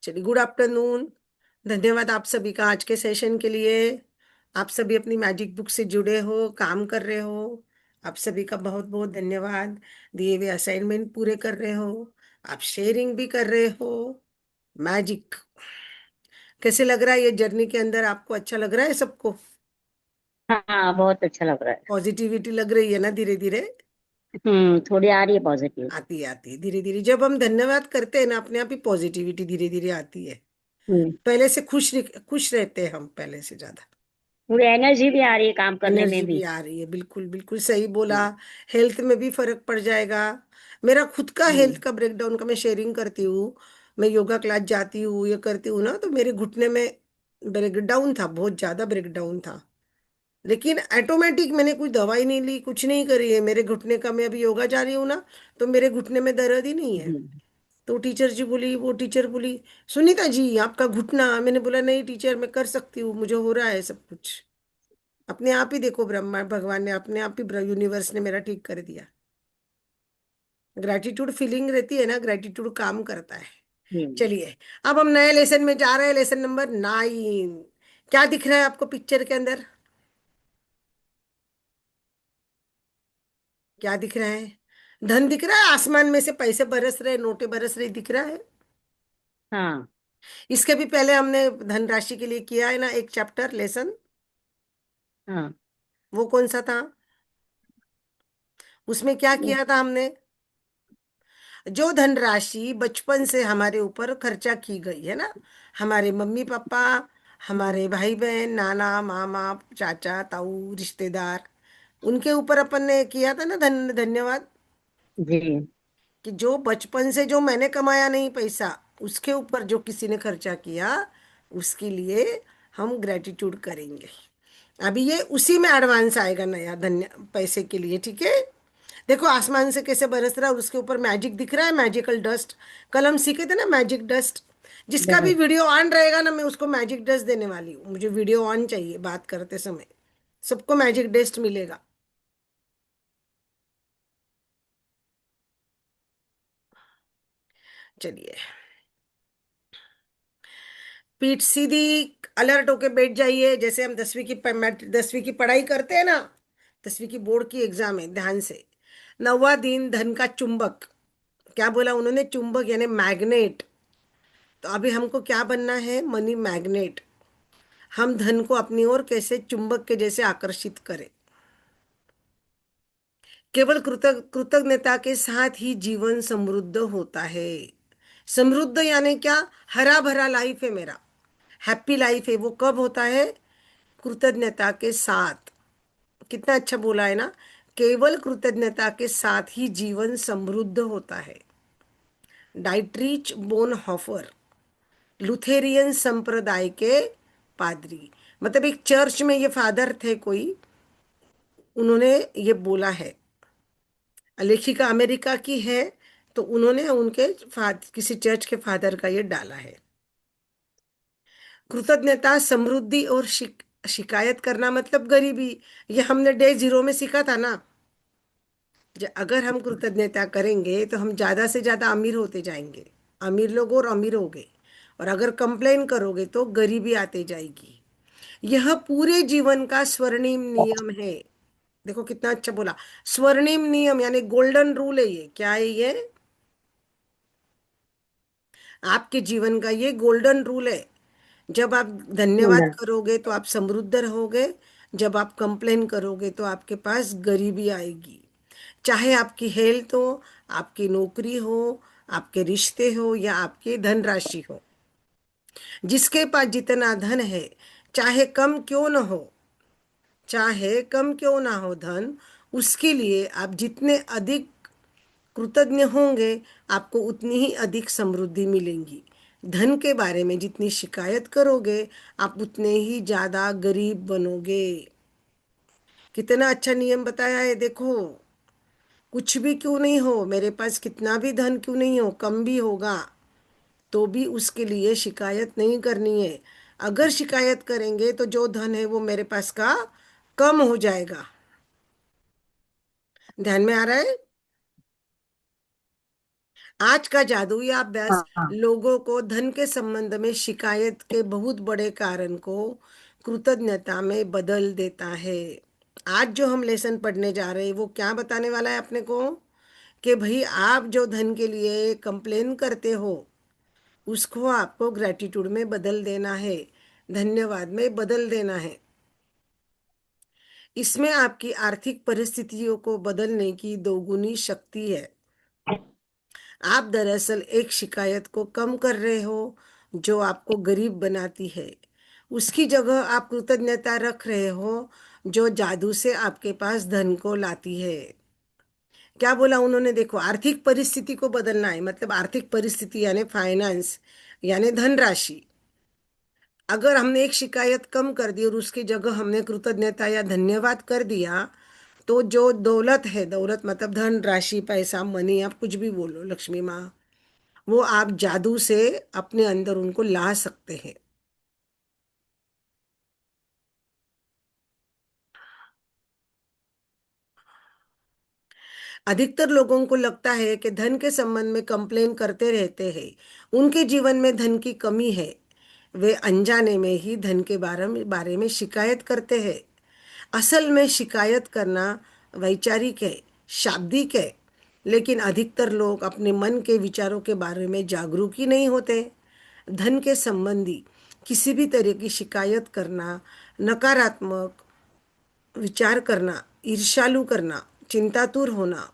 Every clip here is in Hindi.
चलिए, गुड आफ्टरनून। धन्यवाद आप सभी का आज के सेशन के लिए। आप सभी अपनी मैजिक बुक से जुड़े हो, काम कर रहे हो। आप सभी का बहुत बहुत धन्यवाद। दिए हुए असाइनमेंट पूरे कर रहे हो, आप शेयरिंग भी कर रहे हो। मैजिक कैसे लग रहा है ये जर्नी के अंदर? आपको अच्छा लग रहा है सबको? हाँ, बहुत अच्छा लग रहा है। पॉजिटिविटी लग रही है ना? धीरे धीरे थोड़ी आ रही है पॉजिटिव। आती है धीरे धीरे। जब हम धन्यवाद करते हैं ना, अपने आप ही पॉजिटिविटी धीरे धीरे आती है। हम्म। पहले से खुश रहते हैं हम, पहले से ज्यादा। थोड़ी एनर्जी भी आ रही है काम करने में एनर्जी भी भी। आ रही है, बिल्कुल बिल्कुल सही बोला। हम्म। हेल्थ में भी फर्क पड़ जाएगा। मेरा खुद का हेल्थ हम्म। का ब्रेकडाउन का मैं शेयरिंग करती हूँ। मैं योगा क्लास जाती हूँ, ये करती हूँ ना, तो मेरे घुटने में ब्रेकडाउन था, बहुत ज्यादा ब्रेकडाउन था। लेकिन ऑटोमेटिक मैंने कोई दवाई नहीं ली, कुछ नहीं करी है मेरे घुटने का। मैं अभी योगा जा रही हूँ ना, तो मेरे घुटने में दर्द ही नहीं है। हम्म। तो टीचर जी बोली, वो टीचर बोली, सुनीता जी आपका घुटना। मैंने बोला नहीं टीचर, मैं कर सकती हूँ, मुझे हो रहा है सब कुछ। अपने आप ही देखो, ब्रह्मा भगवान ने अपने आप ही, यूनिवर्स ने मेरा ठीक कर दिया। ग्रेटिट्यूड फीलिंग रहती है ना, ग्रेटिट्यूड काम करता है। हम्म। चलिए, अब हम नए लेसन में जा रहे हैं, लेसन नंबर 9। क्या दिख रहा है आपको पिक्चर के अंदर? क्या दिख रहा है? धन दिख रहा है, आसमान में से पैसे बरस रहे, नोटे बरस रहे, दिख रहा है। हाँ। इसके भी पहले हमने धनराशि के लिए किया है ना एक चैप्टर लेसन। हाँ। वो कौन सा था? उसमें क्या वो- किया था हमने? जो धनराशि बचपन से हमारे ऊपर खर्चा की गई है ना, हमारे मम्मी पापा, हमारे भाई बहन, नाना मामा, चाचा ताऊ, रिश्तेदार, उनके ऊपर अपन ने किया था ना धन्यवाद। जी। कि जो बचपन से जो मैंने कमाया नहीं पैसा, उसके ऊपर जो किसी ने खर्चा किया, उसके लिए हम ग्रेटिट्यूड करेंगे। अभी ये उसी में एडवांस आएगा, नया धन्य पैसे के लिए, ठीक है। देखो आसमान से कैसे बरस रहा है और उसके ऊपर मैजिक दिख रहा है, मैजिकल डस्ट। कल हम सीखे थे ना मैजिक डस्ट। जिसका भी डर। वीडियो ऑन रहेगा ना, मैं उसको मैजिक डस्ट देने वाली हूँ। मुझे वीडियो ऑन चाहिए बात करते समय। सबको मैजिक डस्ट मिलेगा। चलिए, पीठ सीधी, अलर्ट होके बैठ जाइए। जैसे हम 10वीं की पढ़ाई करते हैं ना, 10वीं की बोर्ड की एग्जाम है, ध्यान से। 9वां दिन, धन का चुंबक। क्या बोला उन्होंने? चुंबक यानी मैग्नेट। तो अभी हमको क्या बनना है? Money magnet. हम धन को अपनी ओर कैसे चुंबक के जैसे आकर्षित करें। केवल कृतज्ञता के साथ ही जीवन समृद्ध होता है। समृद्ध यानी क्या? हरा भरा लाइफ है मेरा, हैप्पी लाइफ है। वो कब होता है? कृतज्ञता के साथ। कितना अच्छा बोला है ना। केवल कृतज्ञता के साथ ही जीवन समृद्ध होता है। डाइट्रीच बोनहोफर, लुथेरियन संप्रदाय के पादरी, मतलब एक चर्च में ये फादर थे कोई, उन्होंने ये बोला है। लेखिका अमेरिका की है, तो उन्होंने उनके किसी चर्च के फादर का ये डाला है। कृतज्ञता, समृद्धि और शिकायत करना मतलब गरीबी। ये हमने डे 0 में सीखा था ना। अगर हम कृतज्ञता करेंगे तो हम ज्यादा से ज्यादा अमीर होते जाएंगे। अमीर लोग और अमीर होंगे। और अगर कंप्लेन करोगे तो गरीबी आते जाएगी। यह पूरे जीवन का स्वर्णिम नियम है। देखो कितना अच्छा बोला। स्वर्णिम नियम यानी गोल्डन रूल है ये। क्या है ये? आपके जीवन का ये गोल्डन रूल है। जब आप धन्यवाद डर। करोगे तो आप समृद्ध रहोगे। जब आप कंप्लेन करोगे तो आपके पास गरीबी आएगी। चाहे आपकी हेल्थ हो, आपकी नौकरी हो, आपके रिश्ते हो, या आपकी धनराशि हो। जिसके पास जितना धन है, चाहे कम क्यों न हो, चाहे कम क्यों ना हो धन, उसके लिए आप जितने अधिक कृतज्ञ होंगे, आपको उतनी ही अधिक समृद्धि मिलेंगी। धन के बारे में जितनी शिकायत करोगे, आप उतने ही ज्यादा गरीब बनोगे। कितना अच्छा नियम बताया है देखो। कुछ भी क्यों नहीं हो, मेरे पास कितना भी धन क्यों नहीं हो, कम भी होगा, तो भी उसके लिए शिकायत नहीं करनी है। अगर शिकायत करेंगे तो जो धन है वो मेरे पास का कम हो जाएगा। ध्यान में आ रहा है? आज का जादुई अभ्यास हाँ। लोगों को धन के संबंध में शिकायत के बहुत बड़े कारण को कृतज्ञता में बदल देता है। आज जो हम लेसन पढ़ने जा रहे हैं वो क्या बताने वाला है अपने को, कि भाई आप जो धन के लिए कंप्लेन करते हो उसको आपको ग्रेटिट्यूड में बदल देना है, धन्यवाद में बदल देना है। इसमें आपकी आर्थिक परिस्थितियों को बदलने की दोगुनी शक्ति है। आप दरअसल एक शिकायत को कम कर रहे हो जो आपको गरीब बनाती है, उसकी जगह आप कृतज्ञता रख रहे हो जो जादू से आपके पास धन को लाती है। क्या बोला उन्होंने, देखो, आर्थिक परिस्थिति को बदलना है, मतलब आर्थिक परिस्थिति यानी फाइनेंस, यानी धनराशि। अगर हमने एक शिकायत कम कर दी और उसकी जगह हमने कृतज्ञता या धन्यवाद कर दिया, तो जो दौलत है, दौलत मतलब धन राशि, पैसा, मनी, आप कुछ भी बोलो, लक्ष्मी माँ, वो आप जादू से अपने अंदर उनको ला सकते हैं। अधिकतर लोगों को लगता है कि धन के संबंध में कंप्लेन करते रहते हैं, उनके जीवन में धन की कमी है। वे अनजाने में ही धन के बारे में शिकायत करते हैं। असल में शिकायत करना वैचारिक है, शाब्दिक है, लेकिन अधिकतर लोग अपने मन के विचारों के बारे में जागरूक ही नहीं होते। धन के संबंधी किसी भी तरह की शिकायत करना, नकारात्मक विचार करना, ईर्ष्यालु करना, चिंतातुर होना,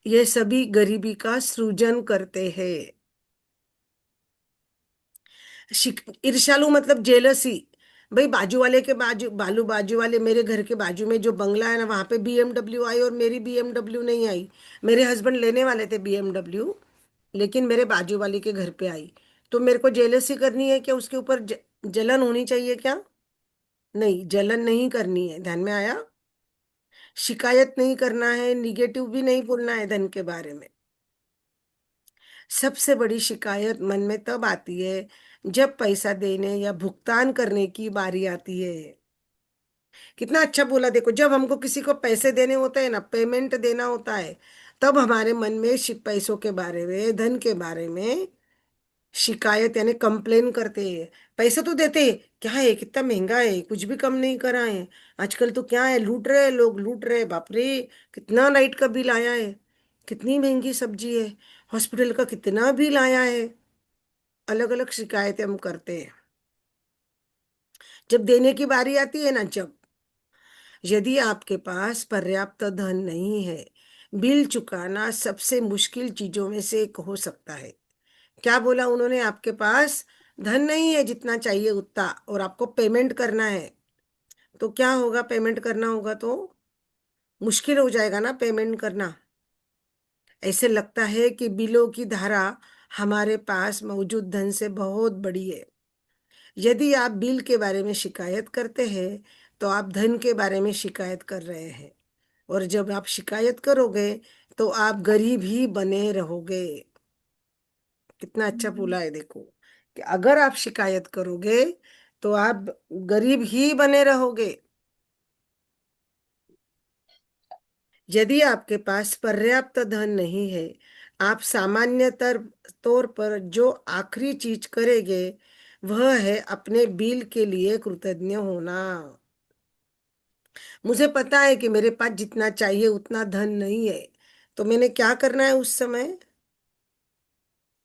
ये सभी गरीबी का सृजन करते हैं। ईर्ष्यालु मतलब जेलसी। भाई बाजू वाले के बाजू वाले, मेरे घर के बाजू में जो बंगला है ना, वहां पे बीएमडब्ल्यू आई और मेरी बीएमडब्ल्यू नहीं आई। मेरे हस्बैंड लेने वाले थे बीएमडब्ल्यू, लेकिन मेरे बाजू वाली के घर पे आई। तो मेरे को जेलसी करनी है क्या, उसके ऊपर जलन होनी चाहिए क्या? नहीं, जलन नहीं करनी है, ध्यान में आया। शिकायत नहीं करना है, निगेटिव भी नहीं बोलना है धन के बारे में। सबसे बड़ी शिकायत मन में तब आती है जब पैसा देने या भुगतान करने की बारी आती है। कितना अच्छा बोला, देखो, जब हमको किसी को पैसे देने होते हैं ना, पेमेंट देना होता है, तब हमारे मन में पैसों के बारे में, धन के बारे में शिकायत यानी कंप्लेन करते हैं। पैसे तो देते हैं, क्या है कितना महंगा है, कुछ भी कम नहीं करा है, आजकल तो क्या है, लूट रहे हैं लोग, लूट रहे हैं, बाप रे, कितना लाइट का बिल आया है, कितनी महंगी सब्जी है, हॉस्पिटल का कितना बिल आया है। अलग अलग शिकायतें हम करते हैं। जब देने की बारी आती है ना, जब, यदि आपके पास पर्याप्त धन नहीं है, बिल चुकाना सबसे मुश्किल चीजों में से एक हो सकता है। क्या बोला उन्होंने, आपके पास धन नहीं है जितना चाहिए उतना, और आपको पेमेंट करना है, तो क्या होगा, पेमेंट करना होगा तो मुश्किल हो जाएगा ना पेमेंट करना। ऐसे लगता है कि बिलों की धारा हमारे पास मौजूद धन से बहुत बड़ी है। यदि आप बिल के बारे में शिकायत करते हैं तो आप धन के बारे में शिकायत कर रहे हैं, और जब आप शिकायत करोगे तो आप गरीब ही बने रहोगे। कितना अच्छा बोला है, देखो, कि अगर आप शिकायत करोगे तो आप गरीब ही बने रहोगे। यदि आपके पास पर्याप्त धन नहीं है, आप सामान्यतर तौर पर जो आखिरी चीज करेंगे वह है अपने बिल के लिए कृतज्ञ होना। मुझे पता है कि मेरे पास जितना चाहिए उतना धन नहीं है, तो मैंने क्या करना है उस समय,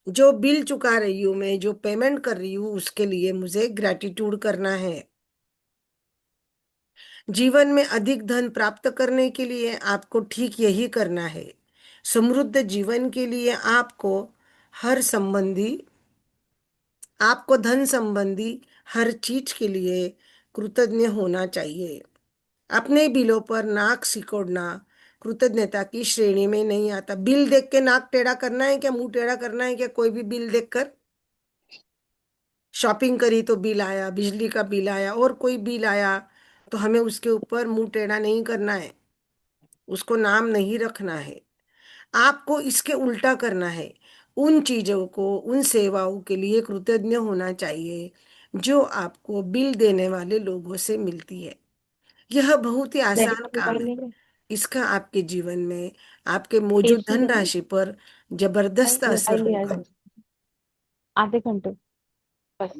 जो बिल चुका रही हूँ मैं, जो पेमेंट कर रही हूँ, उसके लिए मुझे ग्रेटिट्यूड करना है। जीवन में अधिक धन प्राप्त करने के लिए आपको ठीक यही करना है। समृद्ध जीवन के लिए हर संबंधी आपको धन संबंधी हर चीज के लिए कृतज्ञ होना चाहिए। अपने बिलों पर नाक सिकोड़ना कृतज्ञता की श्रेणी में नहीं आता। बिल देख के नाक टेढ़ा करना है क्या, मुंह टेढ़ा करना है क्या, कोई भी बिल देखकर? शॉपिंग करी तो बिल आया, बिजली का बिल आया, और कोई बिल आया, तो हमें उसके ऊपर मुंह टेढ़ा नहीं करना है, उसको नाम नहीं रखना है। आपको इसके उल्टा करना है, उन चीजों को, उन सेवाओं के लिए कृतज्ञ होना चाहिए जो आपको बिल देने वाले लोगों से मिलती है। यह बहुत ही डैडी आसान का काम मोबाइल है। ले लो। इसका आपके जीवन में, आपके मौजूद एसी है ना। धनराशि पर जबरदस्त आएंगे असर आएंगे होगा। आएंगे, आधे घंटे बस।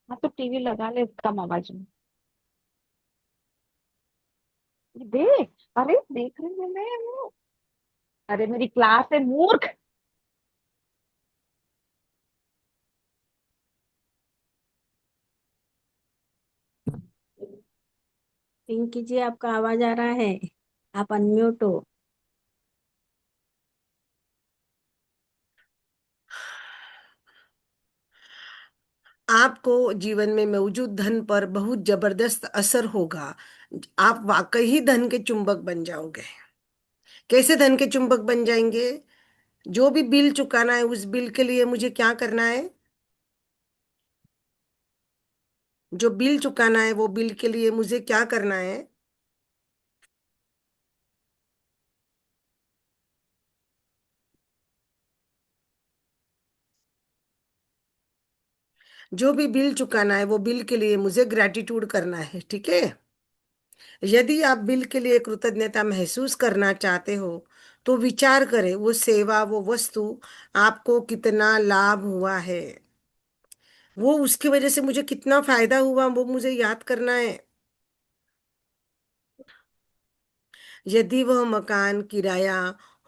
हाँ तो टीवी लगा ले कम आवाज में। देख, अरे देख रही हूँ मैं वो। अरे मेरी क्लास है मूर्ख। पिंक कीजिए, आपका आवाज आ रहा है। आप अनम्यूट हो। आपको जीवन में मौजूद धन पर बहुत जबरदस्त असर होगा। आप वाकई ही धन के चुंबक बन जाओगे। कैसे धन के चुंबक बन जाएंगे? जो भी बिल चुकाना है, उस बिल के लिए मुझे क्या करना है? जो बिल चुकाना है, वो बिल के लिए मुझे क्या करना है? जो भी बिल चुकाना है, वो बिल के लिए मुझे ग्रैटिट्यूड करना है, ठीक है? यदि आप बिल के लिए कृतज्ञता महसूस करना चाहते हो, तो विचार करें वो सेवा, वो वस्तु आपको कितना लाभ हुआ है। वो उसकी वजह से मुझे कितना फायदा हुआ, वो मुझे याद करना है। यदि वह मकान किराया,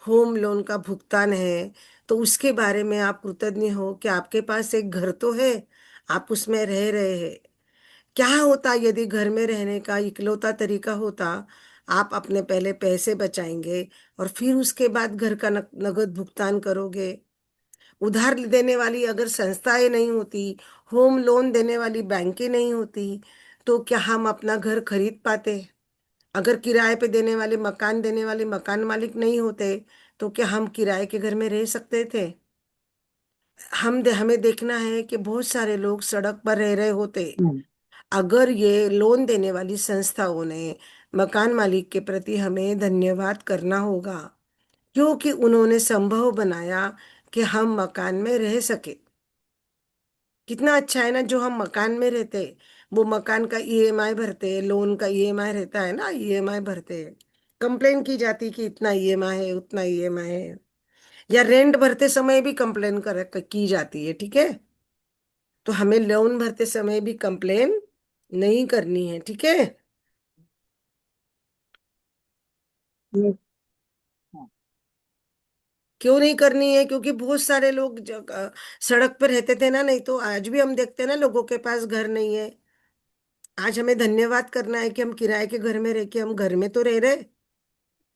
होम लोन का भुगतान है, तो उसके बारे में आप कृतज्ञ हो कि आपके पास एक घर तो है, आप उसमें रह रहे हैं। क्या होता यदि घर में रहने का इकलौता तरीका होता? आप अपने पहले पैसे बचाएंगे और फिर उसके बाद घर का नगद भुगतान करोगे। उधार देने वाली अगर संस्थाएं नहीं होती, होम लोन देने वाली बैंकें नहीं होती, तो क्या हम अपना घर खरीद पाते? अगर किराए पे देने वाले, मकान देने वाले मकान मालिक नहीं होते, तो क्या हम किराए के घर में रह सकते थे? हमें देखना है कि बहुत सारे लोग सड़क पर रह रहे होते। अगर ये लोन देने वाली संस्थाओं ने, मकान मालिक के प्रति हमें धन्यवाद करना होगा, क्योंकि उन्होंने संभव बनाया कि हम मकान में रह सके। कितना अच्छा है ना, जो हम मकान में रहते, वो मकान का ईएमआई भरते, लोन का ईएमआई रहता है ना, ईएमआई भरते। कंप्लेन की जाती कि इतना ईएमआई है, उतना ईएमआई है। या रेंट भरते समय भी कंप्लेन की जाती है, ठीक है? तो हमें लोन भरते समय भी कंप्लेन नहीं करनी है, ठीक है? ये, हाँ, क्यों नहीं करनी है? क्योंकि बहुत सारे लोग सड़क पर रहते थे ना, नहीं तो आज भी हम देखते हैं ना, लोगों के पास घर नहीं है। आज हमें धन्यवाद करना है कि हम किराए के घर में रह के हम घर में तो रह रहे।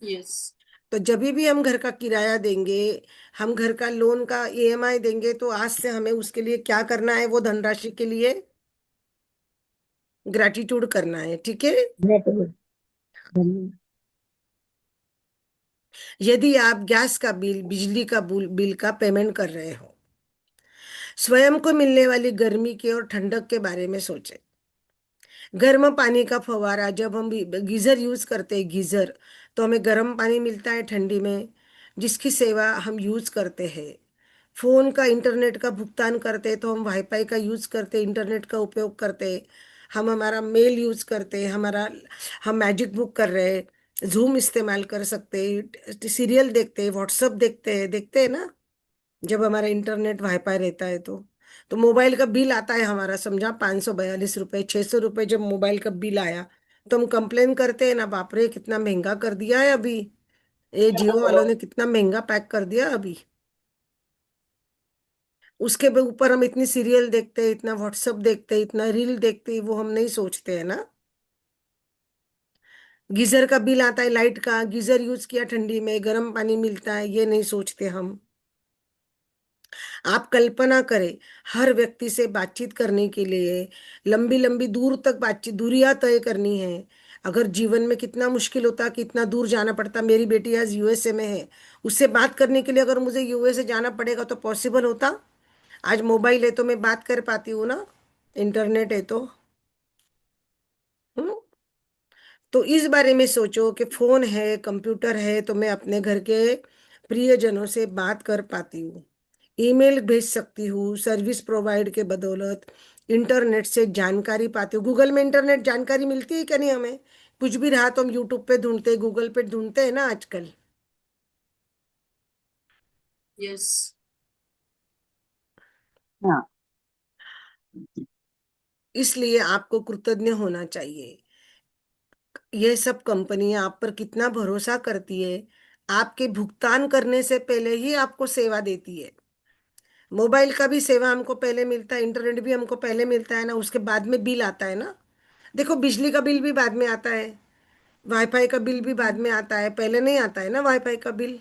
यस। तो जब भी हम घर का किराया देंगे, हम घर का लोन का ईएमआई देंगे, तो आज से हमें उसके लिए क्या करना है? वो धनराशि के लिए ग्रैटिट्यूड करना है, ठीक है? नेटवर्क, धन्यवाद। यदि आप गैस का बिल, बिजली का बिल का पेमेंट कर रहे हो, स्वयं को मिलने वाली गर्मी के और ठंडक के बारे में सोचें। गर्म पानी का फव्वारा, जब हम गीजर यूज करते हैं, गीजर, तो हमें गर्म पानी मिलता है ठंडी में, जिसकी सेवा हम यूज करते हैं। फोन का, इंटरनेट का भुगतान करते हैं, तो हम वाईफाई का यूज करते हैं, इंटरनेट का उपयोग करते हैं। हम हमारा मेल यूज करते हैं, हम मैजिक बुक कर रहे हैं, जूम इस्तेमाल कर सकते हैं, सीरियल देखते हैं, व्हाट्सअप देखते हैं ना, जब हमारा इंटरनेट वाईफाई रहता है तो मोबाइल का बिल आता है हमारा, समझा, 542 रुपये, 600 रुपये जब मोबाइल का बिल आया, तो हम कंप्लेन करते हैं ना, बाप रे कितना महंगा कर दिया है अभी, ये जियो वालों ने कितना महंगा पैक कर दिया अभी। उसके ऊपर हम इतनी सीरियल देखते हैं, इतना व्हाट्सअप देखते हैं, इतना रील देखते हैं, वो हम नहीं सोचते हैं ना। गीजर का बिल आता है, लाइट का, गीजर यूज किया ठंडी में, गर्म पानी मिलता है, ये नहीं सोचते हम। आप कल्पना करें, हर व्यक्ति से बातचीत करने के लिए लंबी लंबी दूर तक बातचीत, दूरियां तय करनी है। अगर जीवन में कितना मुश्किल होता, कितना दूर जाना पड़ता। मेरी बेटी आज यूएसए में है, उससे बात करने के लिए अगर मुझे यूएसए जाना पड़ेगा तो पॉसिबल होता? आज मोबाइल है तो मैं बात कर पाती हूँ ना, इंटरनेट है तो। हम्म। तो इस बारे में सोचो कि फोन है, कंप्यूटर है, तो मैं अपने घर के प्रियजनों से बात कर पाती हूँ, ईमेल भेज सकती हूँ, सर्विस प्रोवाइड के बदौलत इंटरनेट से जानकारी पाती हूँ। गूगल में इंटरनेट जानकारी मिलती है क्या नहीं हमें? कुछ भी रहा तो हम यूट्यूब पे ढूंढते, गूगल पे ढूंढते हैं ना आजकल। यस। हाँ। इसलिए आपको कृतज्ञ होना चाहिए। ये सब कंपनियां आप पर कितना भरोसा करती है, आपके भुगतान करने से पहले ही आपको सेवा देती है। मोबाइल का भी सेवा हमको पहले मिलता है, इंटरनेट भी हमको पहले मिलता है ना, उसके बाद में बिल आता है ना। देखो बिजली का बिल भी बाद में आता है, वाईफाई का बिल भी बाद में आता है, पहले नहीं आता है ना वाईफाई का बिल।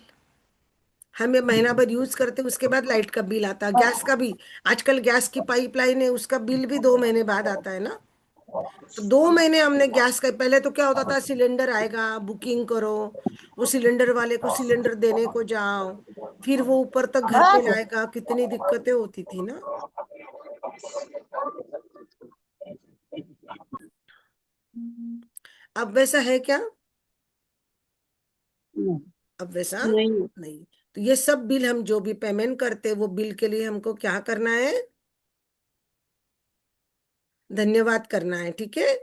हम ये महीना भर यूज करते हैं, उसके बाद लाइट का बिल आता है, गैस का भी। आजकल गैस की पाइपलाइन है, उसका बिल भी 2 महीने बाद आता है ना। तो 2 महीने हमने गैस का, पहले तो क्या होता था, सिलेंडर आएगा, बुकिंग करो, वो सिलेंडर वाले को सिलेंडर देने को जाओ, फिर वो ऊपर तक घर पे लाएगा, कितनी दिक्कतें होती थी ना। अब वैसा है क्या? नहीं। अब वैसा नहीं। नहीं। तो ये सब बिल हम जो भी पेमेंट करते हैं, वो बिल के लिए हमको क्या करना है? धन्यवाद करना है, ठीक है।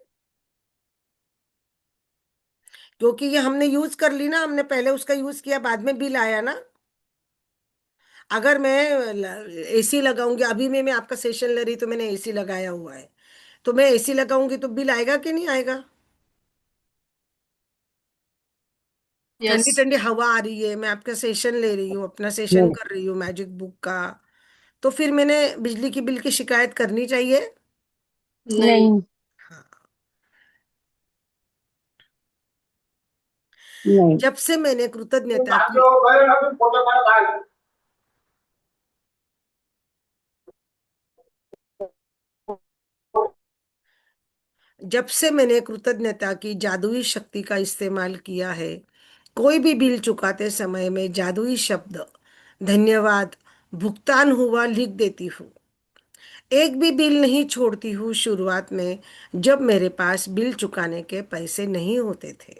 क्योंकि ये हमने यूज कर ली ना, हमने पहले उसका यूज किया, बाद में बिल आया ना। अगर मैं एसी लगाऊंगी, अभी मैं आपका सेशन ले रही तो मैंने एसी लगाया हुआ है, तो मैं एसी लगाऊंगी तो बिल आएगा कि नहीं आएगा? यस। ठंडी ठंडी हवा आ रही है, मैं आपका सेशन ले रही हूँ, अपना सेशन नहीं। कर रही हूँ मैजिक बुक का, तो फिर मैंने बिजली की बिल की शिकायत करनी चाहिए? नहीं। नहीं। हाँ। नहीं। जब से मैंने कृतज्ञता की, जब से मैंने कृतज्ञता की जादुई शक्ति का इस्तेमाल किया है, कोई भी बिल चुकाते समय में जादुई शब्द धन्यवाद भुगतान हुआ लिख देती हूँ। एक भी बिल नहीं छोड़ती हूँ शुरुआत में, जब मेरे पास बिल चुकाने के पैसे नहीं होते थे।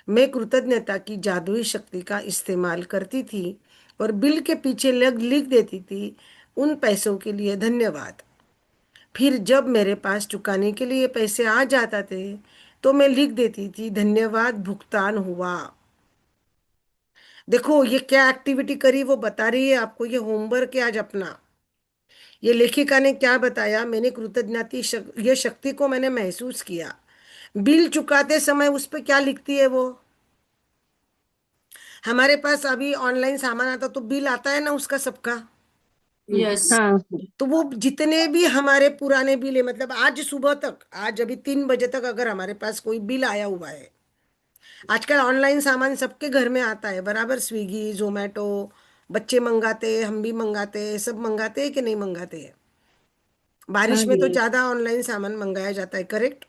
मैं कृतज्ञता की जादुई शक्ति का इस्तेमाल करती थी और बिल के पीछे लग लिख देती थी, उन पैसों के लिए धन्यवाद। फिर जब मेरे पास चुकाने के लिए पैसे आ जाते थे, तो मैं लिख देती थी धन्यवाद भुगतान हुआ। देखो ये क्या एक्टिविटी करी, वो बता रही है आपको, ये होमवर्क है आज अपना। ये लेखिका ने क्या बताया, मैंने कृतज्ञता ये शक्ति को मैंने महसूस किया। बिल चुकाते समय उस पर क्या लिखती है वो? हमारे पास अभी ऑनलाइन सामान आता तो बिल आता है ना उसका सबका। यस। हाँ। तो वो जितने भी हमारे पुराने बिल है, मतलब आज सुबह तक, आज अभी 3 बजे तक अगर हमारे पास कोई बिल आया हुआ है, आजकल ऑनलाइन सामान सबके घर में आता है बराबर, स्विगी जोमेटो, बच्चे मंगाते हैं, हम भी मंगाते हैं, सब मंगाते हैं कि नहीं मंगाते हैं? हाँ बारिश में तो जी। ज्यादा ऑनलाइन सामान मंगाया जाता है, करेक्ट।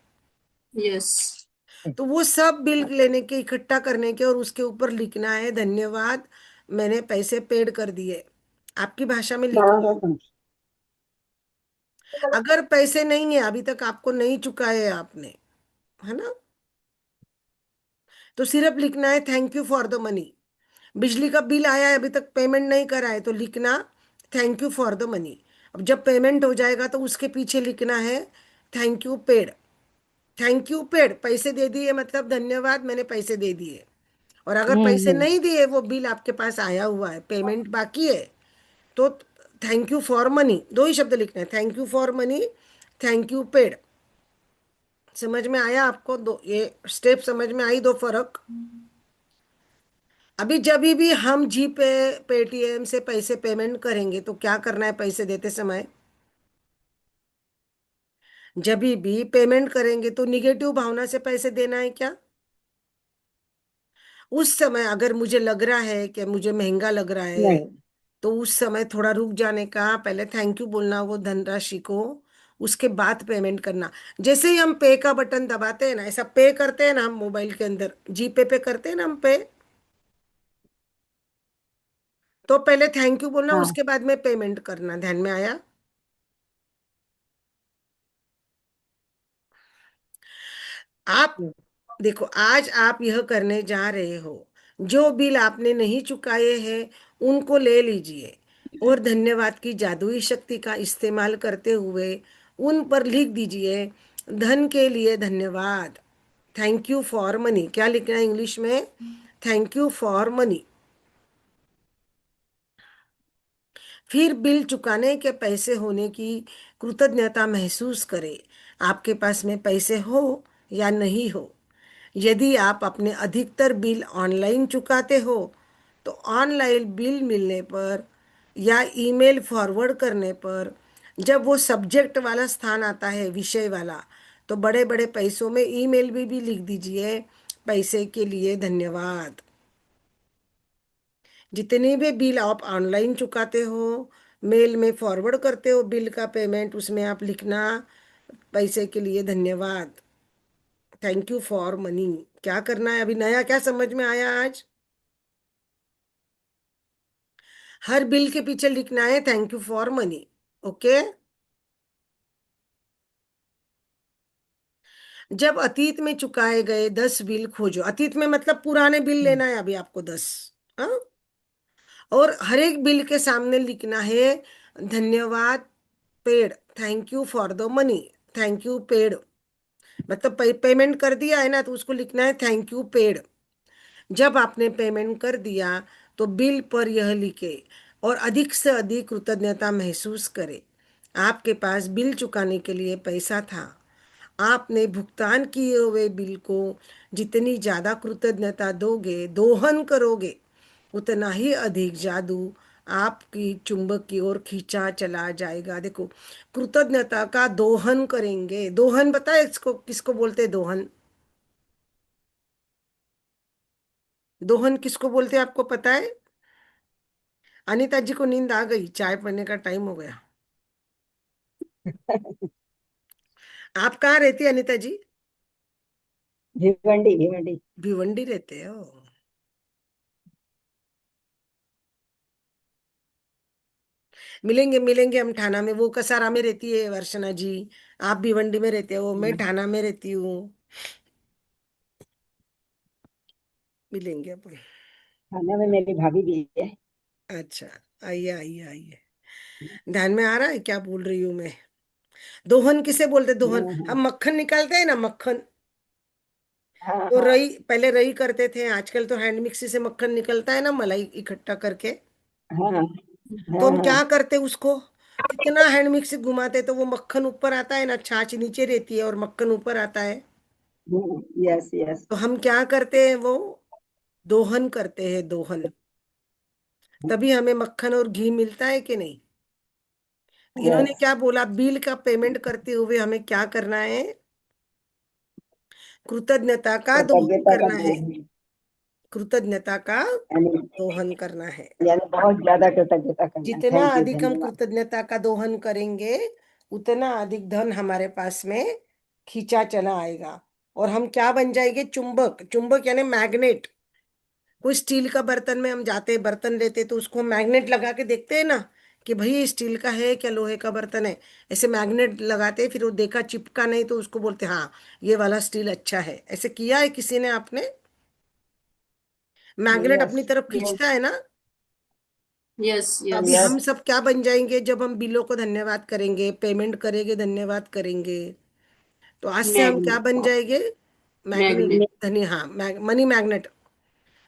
यस। तो वो सब बिल लेने के, इकट्ठा करने के, और उसके ऊपर लिखना है धन्यवाद मैंने पैसे पेड कर दिए, आपकी भाषा में लिखना है। अगर पैसे नहीं है अभी तक, आपको नहीं चुकाए आपने, है ना, तो सिर्फ लिखना है thank you for the money. बिजली का बिल आया है, अभी तक पेमेंट नहीं करा है, तो लिखना thank you for the money. अब जब पेमेंट हो जाएगा तो उसके पीछे लिखना है thank you paid. Thank you paid, पैसे दे दिए मतलब धन्यवाद मैंने पैसे दे दिए। और अगर पैसे हम्म। नहीं दिए, वो बिल आपके पास आया हुआ है, पेमेंट बाकी है, तो थैंक यू फॉर मनी, दो ही शब्द लिखने हैं, thank you for money, thank you paid. समझ में आया आपको? दो ये स्टेप समझ में आई, दो फर्क। अभी जब भी हम जी पे, पेटीएम से पैसे पेमेंट करेंगे तो क्या करना है पैसे देते समय? जब भी पेमेंट करेंगे तो निगेटिव भावना से पैसे देना है क्या? उस समय अगर मुझे लग रहा है कि मुझे महंगा लग रहा है, नहीं। तो उस समय थोड़ा रुक जाने का, पहले थैंक यू बोलना वो धनराशि को, उसके बाद पेमेंट करना। जैसे ही हम पे का बटन दबाते हैं ना, ऐसा पे करते हैं ना हम मोबाइल के अंदर, जीपे पे करते हैं ना हम पे, तो पहले थैंक यू बोलना, हाँ। उसके बाद में पेमेंट करना। ध्यान में आया? आप देखो, आज आप यह करने जा रहे हो, जो बिल आपने नहीं चुकाए हैं उनको ले लीजिए, और धन्यवाद की जादुई शक्ति का इस्तेमाल करते हुए उन पर लिख दीजिए धन के लिए धन्यवाद, थैंक यू फॉर मनी, क्या लिखना है इंग्लिश में? Thank you for money. फिर बिल चुकाने के पैसे होने की कृतज्ञता महसूस करें। आपके पास में पैसे हो या नहीं हो, यदि आप अपने अधिकतर बिल ऑनलाइन चुकाते हो, तो ऑनलाइन बिल मिलने पर या ईमेल फॉरवर्ड करने पर जब वो सब्जेक्ट वाला स्थान आता है, विषय वाला, तो बड़े बड़े पैसों में ईमेल भी लिख दीजिए, पैसे के लिए धन्यवाद। जितने भी बिल आप ऑनलाइन चुकाते हो, मेल में फॉरवर्ड करते हो बिल का पेमेंट, उसमें आप लिखना पैसे के लिए धन्यवाद, थैंक यू फॉर मनी। क्या करना है अभी? नया क्या समझ में आया आज? हर बिल के पीछे लिखना है thank you for money. Okay. जब अतीत में चुकाए गए 10 बिल खोजो, अतीत में मतलब पुराने बिल लेना है अभी आपको 10। हाँ, और हर एक बिल के सामने लिखना है धन्यवाद paid, thank you for the money, thank you paid. मतलब पेमेंट कर दिया है ना, तो उसको लिखना है थैंक यू पेड। जब आपने पेमेंट कर दिया तो बिल पर यह लिखे और अधिक से अधिक कृतज्ञता महसूस करें। आपके पास बिल चुकाने के लिए पैसा था, आपने भुगतान किए हुए बिल को जितनी ज़्यादा कृतज्ञता दोगे, दोहन करोगे, उतना ही अधिक जादू आपकी चुंबक की ओर खींचा चला जाएगा। देखो, कृतज्ञता का दोहन करेंगे। दोहन पता है इसको किसको बोलते हैं? दोहन, दोहन किसको बोलते हैं आपको पता है? अनीता जी को नींद आ गई, चाय पीने का टाइम हो गया। आप कहाँ रहती है अनीता जी? भिवंडी भिवंडी। भिवंडी रहते हो? मिलेंगे मिलेंगे हम ठाणा में। वो कसारा में रहती है वर्षना जी, आप भिवंडी में रहते हो, मैं ठाणा में रहती हूँ। मिलेंगे अपन। खाना में मेरी भाभी भी है। अच्छा, आइए आइए आइए। ध्यान में आ रहा है क्या बोल रही हूँ मैं? दोहन किसे बोलते? दोहन, हाँ हम मक्खन निकालते हैं ना, मक्खन। हाँ तो हाँ रई, पहले रई करते थे, आजकल तो हैंड मिक्सी से मक्खन निकलता है ना, मलाई इकट्ठा करके। हाँ हाँ तो हाँ हम हाँ। क्या करते उसको, कितना हैंड मिक्सी घुमाते तो वो मक्खन ऊपर आता है ना, छाछ नीचे रहती है और मक्खन ऊपर आता है। Yes yes. तो हम क्या करते हैं, वो दोहन करते हैं, दोहन। तभी हमें मक्खन और घी मिलता है कि नहीं? तो इन्होंने यस। क्या बोला, बिल का पेमेंट करते हुए हमें क्या करना है? कृतज्ञता का दोहन कृतज्ञता का करना है। दोहन। कृतज्ञता का यानी दोहन करना है। यानी बहुत ज्यादा कृतज्ञता करना है। जितना थैंक यू, अधिक हम धन्यवाद। कृतज्ञता का दोहन करेंगे, उतना अधिक धन हमारे पास में खींचा चला आएगा। और हम क्या बन जाएंगे? चुंबक। चुंबक यानी मैग्नेट। कोई स्टील का बर्तन में हम जाते हैं, बर्तन लेते तो उसको मैग्नेट लगा के देखते हैं ना, कि भाई ये स्टील का है क्या लोहे का बर्तन है। ऐसे मैग्नेट लगाते हैं, फिर वो देखा चिपका नहीं तो उसको बोलते हैं, हाँ ये वाला स्टील अच्छा है। ऐसे किया है किसी ने आपने? मैग्नेट यस अपनी तरफ खींचता है ना। यस तो यस अभी हम यस। सब क्या बन जाएंगे जब हम बिलों को धन्यवाद करेंगे, पेमेंट करेंगे, धन्यवाद करेंगे? तो आज से हम क्या मैग्नेट बन जाएंगे? मैग्नेट। मैग्नेट धनी, हाँ, मनी मैग्नेट।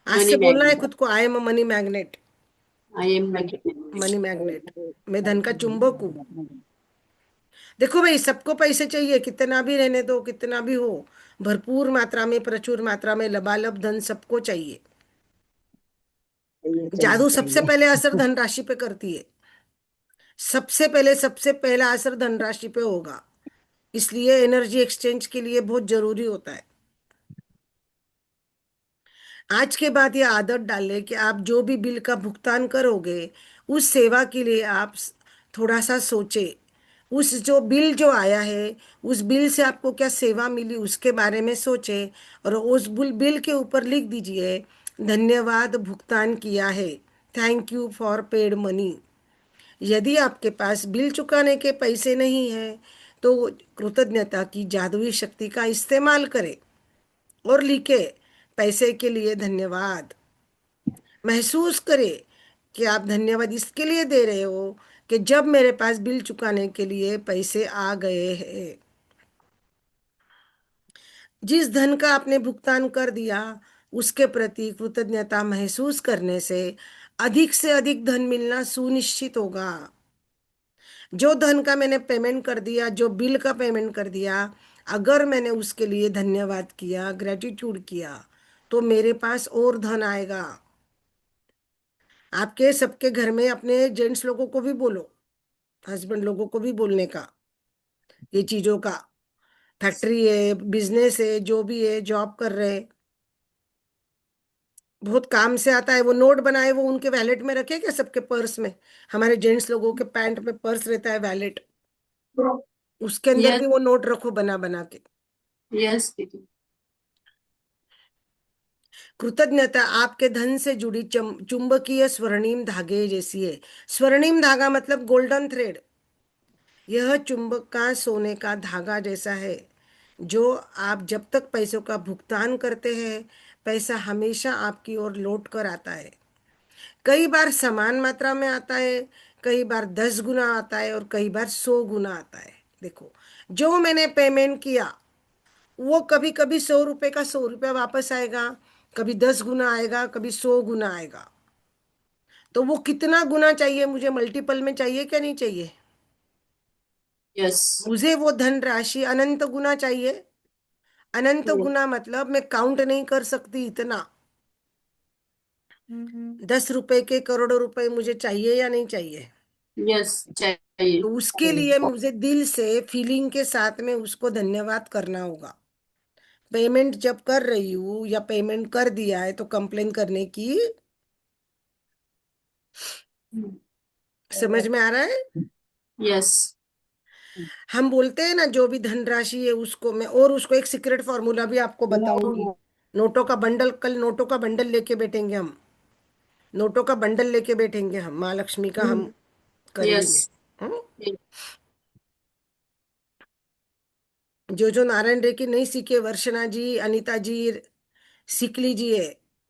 आज से मनी बोलना है मैग्नेट खुद को, I am a money magnet. I am money money magnet magnet, मैं धन का चुंबक हूँ। देखो भाई, सबको पैसे चाहिए, कितना भी रहने दो, कितना भी हो, भरपूर मात्रा में, प्रचुर मात्रा में, लबालब धन सबको चाहिए। चाहिए चाहिए जादू सबसे चाहिए। पहले असर धनराशि पे करती है। सबसे पहले, सबसे पहला असर धनराशि पे होगा। इसलिए एनर्जी एक्सचेंज के लिए बहुत जरूरी होता है। आज के बाद ये आदत डालें कि आप जो भी बिल का भुगतान करोगे, उस सेवा के लिए आप थोड़ा सा सोचें। उस जो बिल जो आया है, उस बिल से आपको क्या सेवा मिली, उसके बारे में सोचें। और उस बिल के ऊपर लिख दीजिए धन्यवाद भुगतान किया है, thank you for paid money. यदि आपके पास बिल चुकाने के पैसे नहीं हैं, तो कृतज्ञता की जादुई शक्ति का इस्तेमाल करें और लिखे पैसे के लिए धन्यवाद। महसूस करें कि आप धन्यवाद इसके लिए दे रहे हो कि जब मेरे पास बिल चुकाने के लिए पैसे आ गए हैं। जिस धन का आपने भुगतान कर दिया उसके प्रति कृतज्ञता महसूस करने से अधिक धन मिलना सुनिश्चित होगा। जो धन का मैंने पेमेंट कर दिया, जो बिल का पेमेंट कर दिया, अगर मैंने उसके लिए धन्यवाद किया, ग्रेटिट्यूड किया, तो मेरे पास और धन आएगा। आपके सबके घर में अपने जेंट्स लोगों को भी बोलो, हस्बैंड लोगों को भी बोलने का, ये चीजों का। फैक्ट्री है, बिजनेस है, जो भी है, जॉब कर रहे, बहुत काम से आता है। वो नोट बनाए, वो उनके वैलेट में रखे क्या, सबके पर्स में? हमारे जेंट्स लोगों के पैंट में पर्स रहता है, वैलेट, उसके अंदर Yes, भी वो नोट रखो बना बना के। yes, दीदी। कृतज्ञता आपके धन से जुड़ी चुंबकीय स्वर्णिम धागे जैसी है। स्वर्णिम धागा मतलब गोल्डन थ्रेड। यह चुंबक का सोने का धागा जैसा है, जो आप जब तक पैसों का भुगतान करते हैं, पैसा हमेशा आपकी ओर लौट कर आता है। कई बार समान मात्रा में आता है, कई बार 10 गुना आता है, और कई बार 100 गुना आता है। देखो, जो मैंने पेमेंट किया वो कभी कभी 100 रुपए का 100 रुपया वापस आएगा, कभी 10 गुना आएगा, कभी 100 गुना आएगा। तो वो कितना गुना चाहिए मुझे, मल्टीपल में चाहिए क्या नहीं चाहिए? Yes, मुझे वो धन राशि अनंत गुना चाहिए। अनंत yes, गुना मतलब मैं काउंट नहीं कर सकती इतना। 10 रुपए के करोड़ों रुपए मुझे चाहिए या नहीं चाहिए? yes, चाहिए। तो उसके लिए मुझे दिल से, फीलिंग के साथ में उसको धन्यवाद करना होगा। पेमेंट जब कर रही हूँ या पेमेंट कर दिया है तो कंप्लेन करने की, समझ में आ रहा है? Yes, हम बोलते हैं ना, जो भी धनराशि है उसको मैं, और उसको एक सीक्रेट फॉर्मूला भी आपको बताऊंगी। नोटों का बंडल, कल नोटों का बंडल लेके बैठेंगे हम। नोटों का बंडल लेके बैठेंगे हम, माँ लक्ष्मी का हम करेंगे। yes, हम्म? yes, जो नारायण रेकी नहीं सीखे, वर्षना जी, अनीता जी, सीख लीजिए।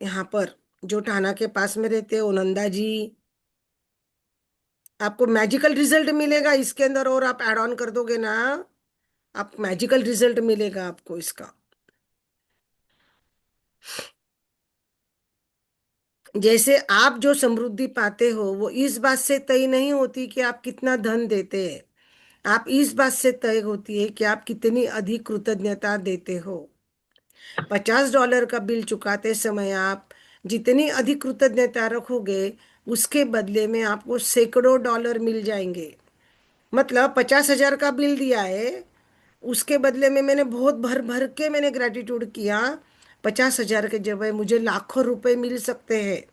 यहाँ पर जो ठाणा के पास में रहते हैं, नंदा जी, आपको मैजिकल रिजल्ट मिलेगा इसके अंदर, और आप ऐड ऑन कर दोगे ना, आप मैजिकल रिजल्ट मिलेगा आपको इसका। जैसे आप जो समृद्धि पाते हो वो इस बात से तय नहीं होती कि आप कितना धन देते हैं, आप इस बात से तय होती है कि आप कितनी अधिक कृतज्ञता देते हो। $50 का बिल चुकाते समय आप जितनी अधिक कृतज्ञता रखोगे, उसके बदले में आपको सैकड़ों डॉलर मिल जाएंगे। मतलब 50,000 का बिल दिया है, उसके बदले में मैंने बहुत भर भर के मैंने ग्रेटिट्यूड किया, 50,000 के जगह मुझे लाखों रुपए मिल सकते हैं।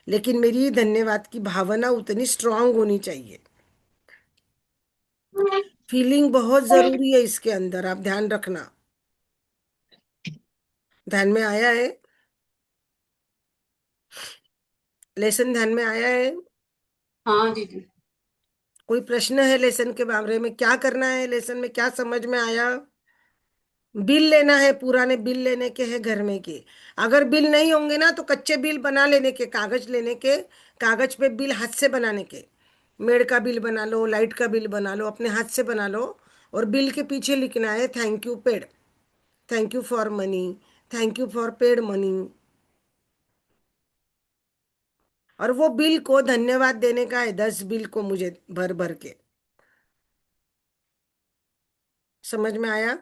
लेकिन मेरी धन्यवाद की भावना उतनी स्ट्रांग होनी चाहिए। फीलिंग बहुत जरूरी है इसके अंदर, आप ध्यान रखना। ध्यान में आया है? लेसन ध्यान में आया है? हाँ दीदी। कोई प्रश्न है लेसन के बारे में? क्या करना है लेसन में, क्या समझ में आया? बिल लेना है, पुराने बिल लेने के हैं घर में के। अगर बिल नहीं होंगे ना तो कच्चे बिल बना लेने के, कागज लेने के, कागज पे बिल हाथ से बनाने के। मेड का बिल बना लो, लाइट का बिल बना लो, अपने हाथ से बना लो, और बिल के पीछे लिखना है thank you paid, thank you for money, thank you for paid money. और वो बिल को धन्यवाद देने का है, 10 बिल को मुझे भर भर के। समझ में आया?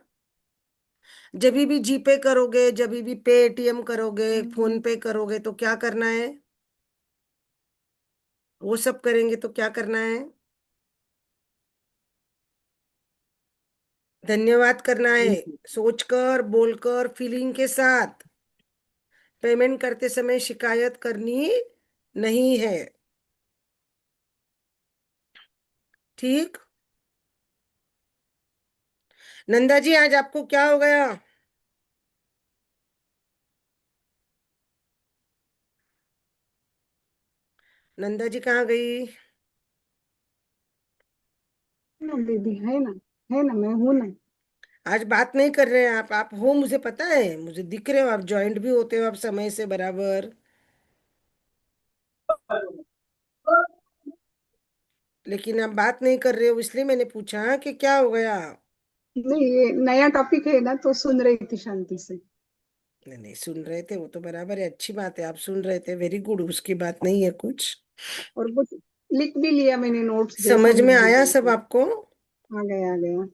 जब भी जीपे करोगे, जब भी पेटीएम करोगे, फोन पे करोगे, तो क्या करना है? वो सब करेंगे तो क्या करना है? धन्यवाद करना है, सोचकर, बोलकर, फीलिंग के साथ। पेमेंट करते समय शिकायत करनी नहीं है। ठीक? नंदा जी, आज आपको क्या हो गया? नंदा जी कहाँ गई? ना दीदी, है ना, मैं हूं ना। आज बात नहीं कर रहे हैं आप हो, मुझे पता है, मुझे दिख रहे हो, आप ज्वाइंट भी होते हो आप समय से बराबर। लेकिन आप बात नहीं कर रहे हो, इसलिए मैंने पूछा कि क्या हो गया। नहीं, ये नया टॉपिक है ना, तो सुन रही थी शांति से। नहीं नहीं, सुन रहे थे वो तो बराबर है, अच्छी बात है, आप सुन रहे थे, वेरी गुड, उसकी बात नहीं है कुछ। और वो लिख भी लिया मैंने, नोट्स जैसा समझ लिख में आया सब दिया। आपको? आ गया आ गया।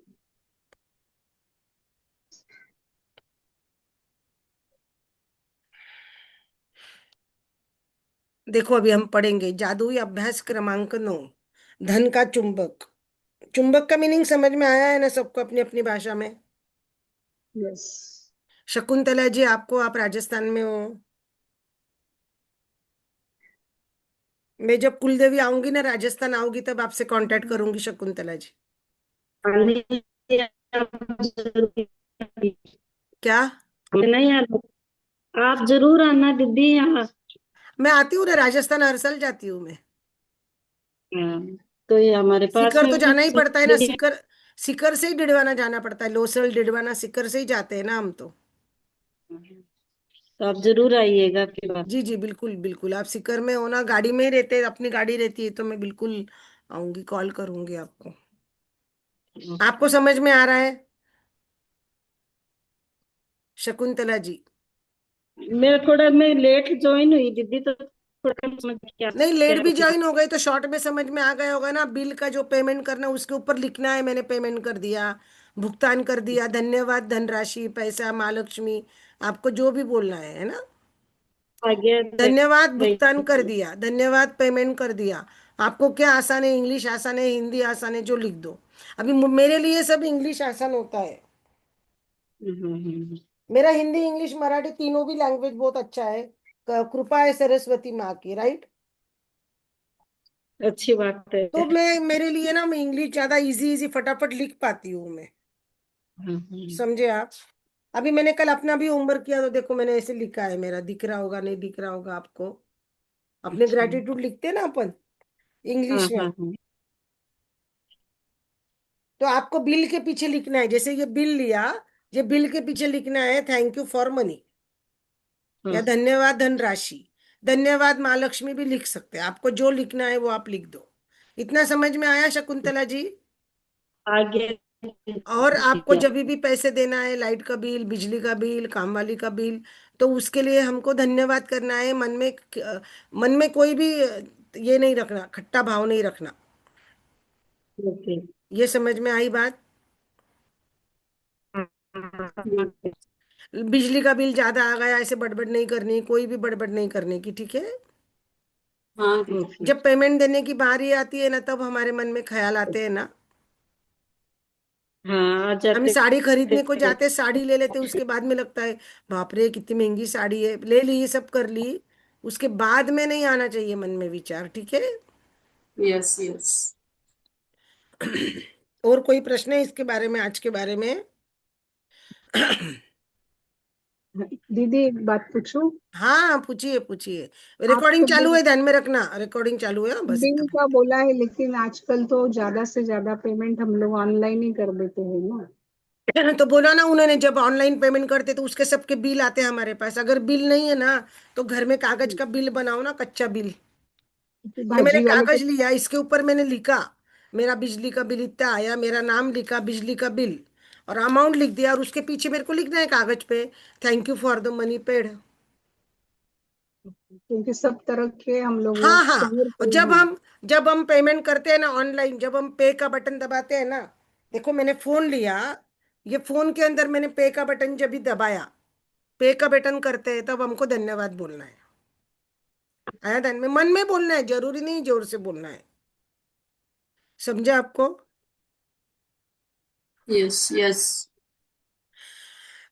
देखो अभी हम पढ़ेंगे जादुई अभ्यास क्रमांक 9, धन का चुंबक। चुंबक का मीनिंग समझ में आया है ना सबको अपनी अपनी भाषा में? यस। शकुंतला जी, आपको, आप राजस्थान में हो। मैं जब कुलदेवी आऊंगी ना, राजस्थान आऊंगी, तब आपसे कांटेक्ट करूंगी शकुंतला जी। आने आप जरूर, क्या? नहीं आना, आप जरूर आना दीदी यहाँ। मैं आती हूँ ना, राजस्थान हर साल जाती हूँ मैं। हाँ, तो ये हमारे पास सीकर में तो भी जाना ही पड़ता है ना, है। सीकर। सीकर से ही डिडवाना जाना पड़ता है, लोसल डिडवाना सीकर से ही जाते हैं ना हम तो। तो आप जरूर आइएगा आपकी बात। जी जी, बिल्कुल बिल्कुल, आप सीकर में हो ना, गाड़ी में ही रहते, अपनी गाड़ी रहती है तो मैं बिल्कुल आऊंगी, कॉल करूंगी आपको। आपको समझ में आ रहा है शकुंतला जी? मैं लेट ज्वाइन हुई दीदी, तो थोड़ा कम समझ में क्या नहीं, लेट क्या भी कुछ। ज्वाइन हो गए तो शॉर्ट में समझ में आ गया होगा ना। बिल का जो पेमेंट करना उसके ऊपर लिखना है, मैंने पेमेंट कर दिया, भुगतान कर दिया, धन्यवाद, धनराशि, पैसा, माँ लक्ष्मी, आपको जो भी बोलना है ना। आ गया धन्यवाद भुगतान कर वही। दिया, धन्यवाद पेमेंट कर दिया। आपको क्या आसान है, इंग्लिश आसान है, हिंदी आसान है, जो लिख दो। अभी मेरे लिए सब इंग्लिश आसान होता है। हम्म। मेरा हिंदी इंग्लिश मराठी तीनों भी लैंग्वेज बहुत अच्छा है। कृपा है सरस्वती माँ की, राइट। अच्छी बात है। तो मैं, मेरे लिए ना, मैं इंग्लिश ज्यादा इजी इजी फटाफट लिख पाती हूँ मैं। हम्म। समझे आप? अभी मैंने कल अपना भी होमवर्क किया तो देखो मैंने ऐसे लिखा है, मेरा दिख रहा होगा, नहीं दिख रहा होगा आपको। अपने अच्छा। ग्रेटिट्यूड लिखते हैं ना अपन हाँ इंग्लिश में। हाँ हाँ। तो आपको बिल के पीछे लिखना है, जैसे ये बिल लिया, ये बिल के पीछे लिखना है थैंक यू फॉर मनी, या हाँ, धन्यवाद धनराशि, धन्यवाद माँ लक्ष्मी भी लिख सकते हैं। आपको जो लिखना है वो आप लिख दो। इतना समझ में आया शकुंतला जी? आगे और आपको दीजिए। जब भी पैसे देना है, लाइट का बिल, बिजली का बिल, काम वाली का बिल, तो उसके लिए हमको धन्यवाद करना है। मन में कोई भी ये नहीं रखना, खट्टा भाव नहीं रखना। ओके। ये समझ में आई बात? हाँ, बिजली का बिल ज्यादा आ गया, ऐसे बड़बड़ नहीं करनी, कोई भी बड़बड़ नहीं करने की, ठीक है। हाँ दीदी। ओके। जब पेमेंट देने की बारी आती है ना, तब हमारे मन में ख्याल आते हैं ना। हाँ, आ हम जाते साड़ी खरीदने को हैं। जाते, साड़ी ले लेते, उसके बाद में लगता है बाप रे कितनी महंगी साड़ी है, ले ली, ये सब कर ली, उसके बाद में नहीं आना चाहिए मन में विचार, ठीक है। Yes yes. और कोई प्रश्न है इसके बारे में, आज के बारे में? दीदी एक बात पूछूं? हाँ, पूछिए पूछिए। आपको रिकॉर्डिंग चालू बिल है, ध्यान में रखना, रिकॉर्डिंग चालू है, हाँ, बस बिल इतना। का बोला है, लेकिन आजकल तो ज्यादा से ज्यादा पेमेंट हम लोग ऑनलाइन ही कर देते हैं ना। तो बोला ना उन्होंने, जब ऑनलाइन पेमेंट करते तो उसके सबके बिल आते हैं हमारे पास। अगर बिल नहीं है ना, तो घर में कागज का बिल बनाओ ना, कच्चा बिल। तो ये मैंने भाजी वाले को। कागज लिया, इसके ऊपर मैंने लिखा मेरा बिजली का बिल इतना आया, मेरा नाम लिखा, बिजली का बिल, और अमाउंट लिख दिया, और उसके पीछे मेरे को लिखना है कागज पे, thank you for the money paid. क्योंकि सब तरह के हम लोग वो हाँ हाँ। शहर और के हैं। जब हम पेमेंट करते हैं ना ऑनलाइन, जब हम पे का बटन दबाते हैं ना, देखो मैंने फोन लिया, ये फोन के अंदर मैंने पे का बटन जब भी दबाया, पे का बटन करते हैं, तब हमको धन्यवाद बोलना है। आया ध्यान में? मन में बोलना है, जरूरी नहीं जोर से बोलना है। समझा आपको? Yes yes.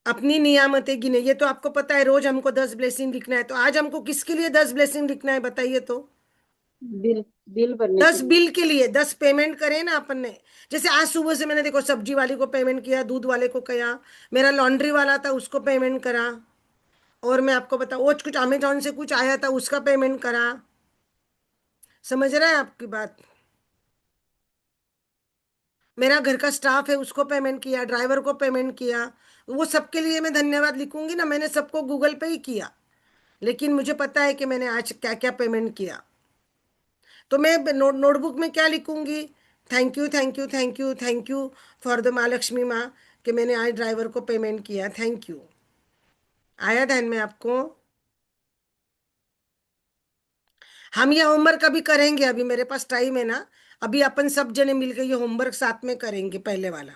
अपनी नियामतें गिने, ये तो आपको पता है, रोज हमको 10 ब्लेसिंग लिखना है, तो आज हमको किसके लिए 10 ब्लेसिंग लिखना है बताइए तो? बिल बिल भरने के 10 लिए। बिल के लिए, 10 पेमेंट करे ना अपन ने। जैसे आज सुबह से मैंने देखो सब्जी वाली को पेमेंट किया, दूध वाले को किया, मेरा लॉन्ड्री वाला था उसको पेमेंट करा, और मैं आपको बताऊँ वो कुछ अमेजोन से कुछ आया था उसका पेमेंट करा। समझ रहे हैं आपकी बात? मेरा घर का स्टाफ है उसको पेमेंट किया, ड्राइवर को पेमेंट किया, वो सबके लिए मैं धन्यवाद लिखूंगी ना। मैंने सबको गूगल पे ही किया, लेकिन मुझे पता है कि मैंने आज क्या क्या पेमेंट किया। तो मैं नोटबुक में क्या लिखूंगी? Thank you, thank you, thank you, thank you for the माँ लक्ष्मी माँ कि मैंने आज ड्राइवर को पेमेंट किया। Thank you. आया ध्यान में आपको? हम ये होमवर्क अभी करेंगे, अभी मेरे पास टाइम है ना। अभी अपन सब जने मिलकर ये होमवर्क साथ में करेंगे, पहले वाला।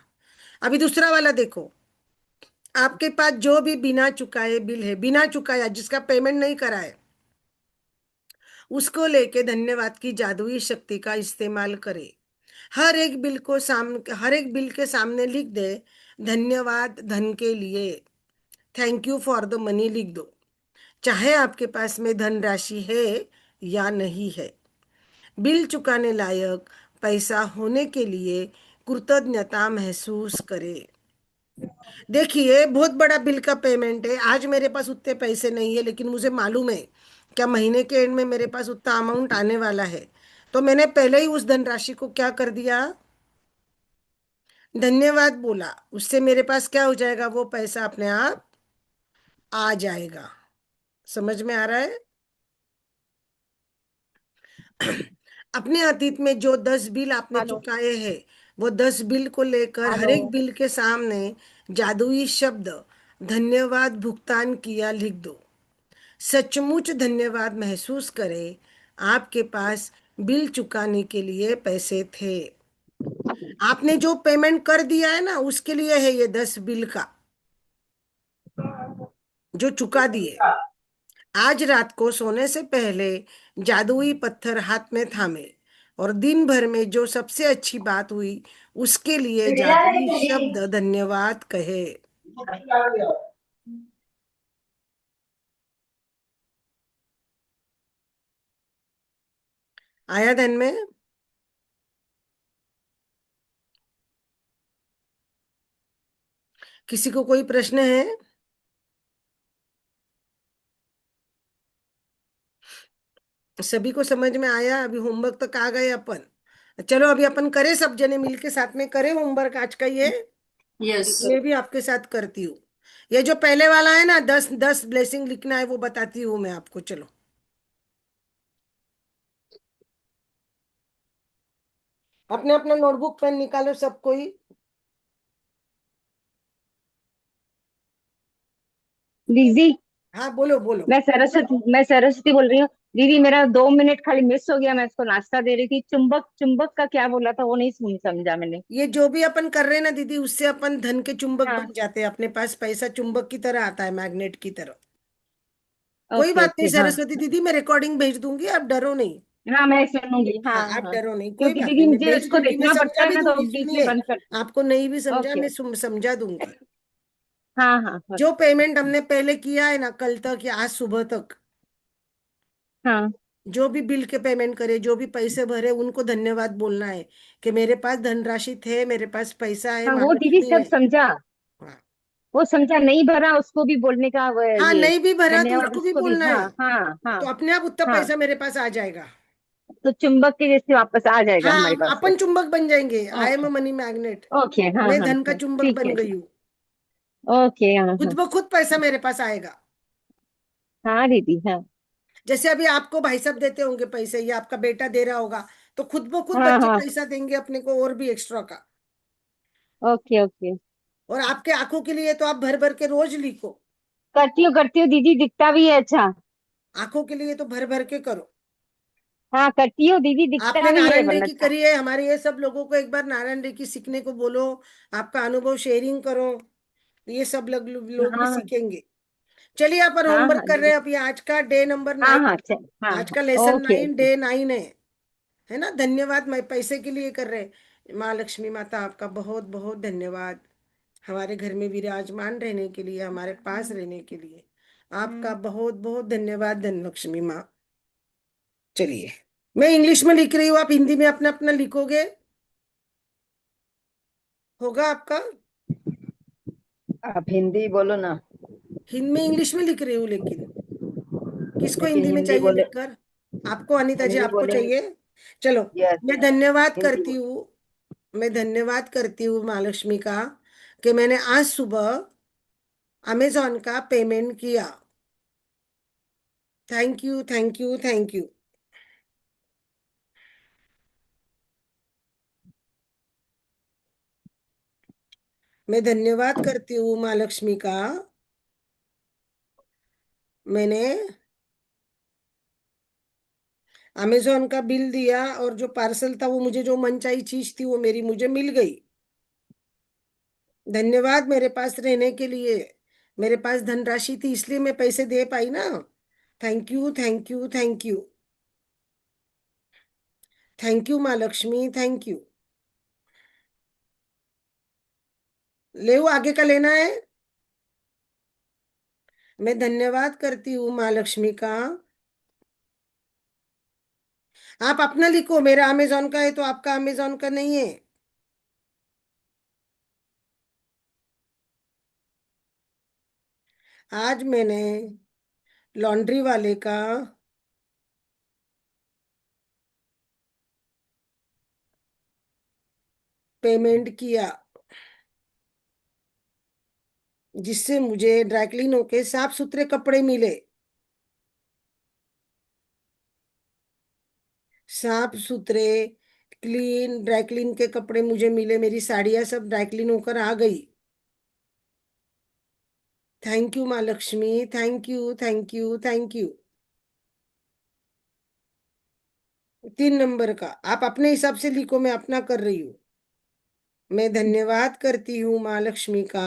अभी दूसरा वाला देखो। आपके पास जो भी बिना चुकाए बिल है, बिना चुकाया, जिसका पेमेंट नहीं करा है, उसको लेके धन्यवाद की जादुई शक्ति का इस्तेमाल करे। हर एक बिल के सामने लिख दे, धन्यवाद धन के लिए, thank you for the money लिख दो। चाहे आपके पास में धनराशि है या नहीं है, बिल चुकाने लायक पैसा होने के लिए कृतज्ञता महसूस करें। देखिए, बहुत बड़ा बिल का पेमेंट है, आज मेरे पास उतने पैसे नहीं है, लेकिन मुझे मालूम है क्या महीने के एंड में मेरे पास उतना अमाउंट आने वाला है। तो मैंने पहले ही उस धनराशि को क्या कर दिया, धन्यवाद बोला। उससे मेरे पास क्या हो जाएगा, वो पैसा अपने आप आ जाएगा। समझ में आ रहा है? अपने अतीत में जो 10 बिल आपने हेलो। चुकाए हैं, वो 10 बिल को लेकर हर हेलो। एक बिल के सामने जादुई शब्द धन्यवाद भुगतान किया लिख दो। सचमुच धन्यवाद महसूस करें, आपके पास बिल चुकाने के लिए पैसे थे। आपने जो पेमेंट कर दिया है ना, उसके लिए है ये 10 बिल का, जो चुका दिए। आज रात को सोने से पहले जादुई पत्थर हाथ में थामे और दिन भर में जो सबसे अच्छी बात हुई उसके लिए जादुई शब्द धन्यवाद कहे। आया ध्यान में? किसी को कोई प्रश्न है? सभी को समझ में आया? अभी होमवर्क तक आ गए अपन। चलो अभी अपन करें, सब जने मिलके साथ में करें होमवर्क आज का ये। यस। मैं भी आपके साथ करती हूँ। ये जो पहले वाला है ना, 10 10 ब्लेसिंग लिखना है, वो बताती हूँ मैं आपको। चलो अपने अपना नोटबुक पेन निकालो सब कोई। दीदी, हाँ बोलो बोलो। मैं सरस्वती बोल रही हूँ। दीदी, मेरा 2 मिनट खाली मिस हो गया, मैं इसको नाश्ता दे रही थी। चुंबक चुंबक का क्या बोला था, वो नहीं समझा मैंने। ये जो भी अपन कर रहे हैं ना दीदी, उससे अपन धन के चुंबक हाँ। बन जाते हैं। अपने पास पैसा चुंबक की तरह आता है, मैग्नेट की तरह। कोई ओके बात नहीं ओके, हाँ। सरस्वती दीदी, मैं रिकॉर्डिंग भेज दूंगी, आप डरो नहीं। हाँ, मैं सुनूंगी, हाँ हाँ आप हाँ। डरो नहीं, कोई क्योंकि बात दीदी नहीं, मैं मुझे भेज उसको दूंगी, मैं देखना पड़ता समझा है भी ना, तो दूंगी। इसलिए सुनिए, बंद कर। आपको नहीं भी समझा, ओके। मैं समझा दूंगी। हाँ हाँ हाँ। जो पेमेंट हमने पहले किया है ना, कल तक या आज सुबह तक, हाँ जो भी बिल के पेमेंट करे, जो भी पैसे भरे, उनको धन्यवाद बोलना है कि मेरे पास धनराशि थे, मेरे पास पैसा है, हाँ, वो दीदी महालक्ष्मी सब है। समझा। हाँ। वो समझा, नहीं भरा उसको भी बोलने का वो हाँ, ये। नहीं भी भरा तो धन्यवाद उसको भी उसको भी, बोलना हाँ है। हाँ हाँ। तो अपने आप उतना हाँ, पैसा मेरे पास आ जाएगा। तो चुंबक के जैसे वापस आ जाएगा हाँ, हमारे पास से। अपन चुंबक बन जाएंगे। I am okay a money magnet. Okay, हाँ मैं हाँ धन का हाँ, चुंबक ठीक बन है। गई हूँ। ओके, हाँ खुद हाँ। ब खुद पैसा मेरे पास आएगा। हाँ दीदी, हाँ जैसे अभी आपको भाई साहब देते होंगे पैसे, या आपका बेटा दे रहा होगा, तो खुद ब खुद हाँ बच्चे हाँ। पैसा देंगे अपने को, और भी एक्स्ट्रा का। Okay okay. और आपके आंखों के लिए तो आप भर भर के रोज लिखो। करती हूँ दीदी, दिखता भी है अच्छा। आंखों के लिए तो भर भर के करो। हाँ, करती हूँ दीदी, दिखता आपने भी है नारायण वरना रेकी अच्छा। करी है, हमारे ये सब लोगों को एक बार नारायण रेकी सीखने को बोलो। आपका अनुभव शेयरिंग करो, ये सब लोग भी हाँ सीखेंगे। चलिए अपन हाँ होमवर्क हाँ कर रहे दीदी। हैं अभी, आज का डे नंबर हाँ 9। हाँ, चल, हाँ आज हाँ। का लेसन ओके 9, ओके। डे 9 है ना। धन्यवाद, मैं पैसे के लिए कर रहे हैं। माँ लक्ष्मी माता आपका बहुत बहुत धन्यवाद, हमारे घर में विराजमान रहने के लिए, हमारे पास रहने के लिए आपका बहुत बहुत धन्यवाद धन लक्ष्मी माँ। चलिए, मैं इंग्लिश में लिख रही हूँ, आप हिंदी में अपना अपना लिखोगे, होगा आपका। आप हिंदी बोलो ना। हिंदी में इंग्लिश में लिख रही हूँ, लेकिन किसको लेकिन हिंदी में हिंदी चाहिए बोले। लिखकर? आपको अनीता जी, हिंदी आपको बोलेंगे। चाहिए? चलो, यस मैं यस। धन्यवाद हिंदी करती हूँ। मैं धन्यवाद करती हूँ माँ लक्ष्मी का कि मैंने आज सुबह अमेजोन का पेमेंट किया। Thank you, thank you, thank you. मैं धन्यवाद करती हूँ माँ लक्ष्मी का। मैंने अमेजोन का बिल दिया और जो पार्सल था वो मुझे जो मनचाही चीज थी वो मेरी मुझे मिल गई। धन्यवाद मेरे पास रहने के लिए। मेरे पास धनराशि थी इसलिए मैं पैसे दे पाई ना। Thank you, thank you, thank you. Thank you माँ लक्ष्मी, थैंक यू। ले आगे का लेना है। मैं धन्यवाद करती हूँ माँ लक्ष्मी का। आप अपना लिखो, मेरा अमेजोन का है तो आपका अमेजोन का नहीं है। आज मैंने लॉन्ड्री वाले का पेमेंट किया जिससे मुझे ड्राईक्लीन होके साफ सुथरे कपड़े मिले। साफ सुथरे क्लीन ड्राईक्लीन के कपड़े मुझे मिले। मेरी साड़ियां सब ड्राईक्लीन होकर आ गई। थैंक यू माँ Lakshmi, thank you, thank you, thank you. 3 number का आप अपने हिसाब से लिखो, मैं अपना कर रही हूँ। मैं धन्यवाद करती हूँ माँ लक्ष्मी का।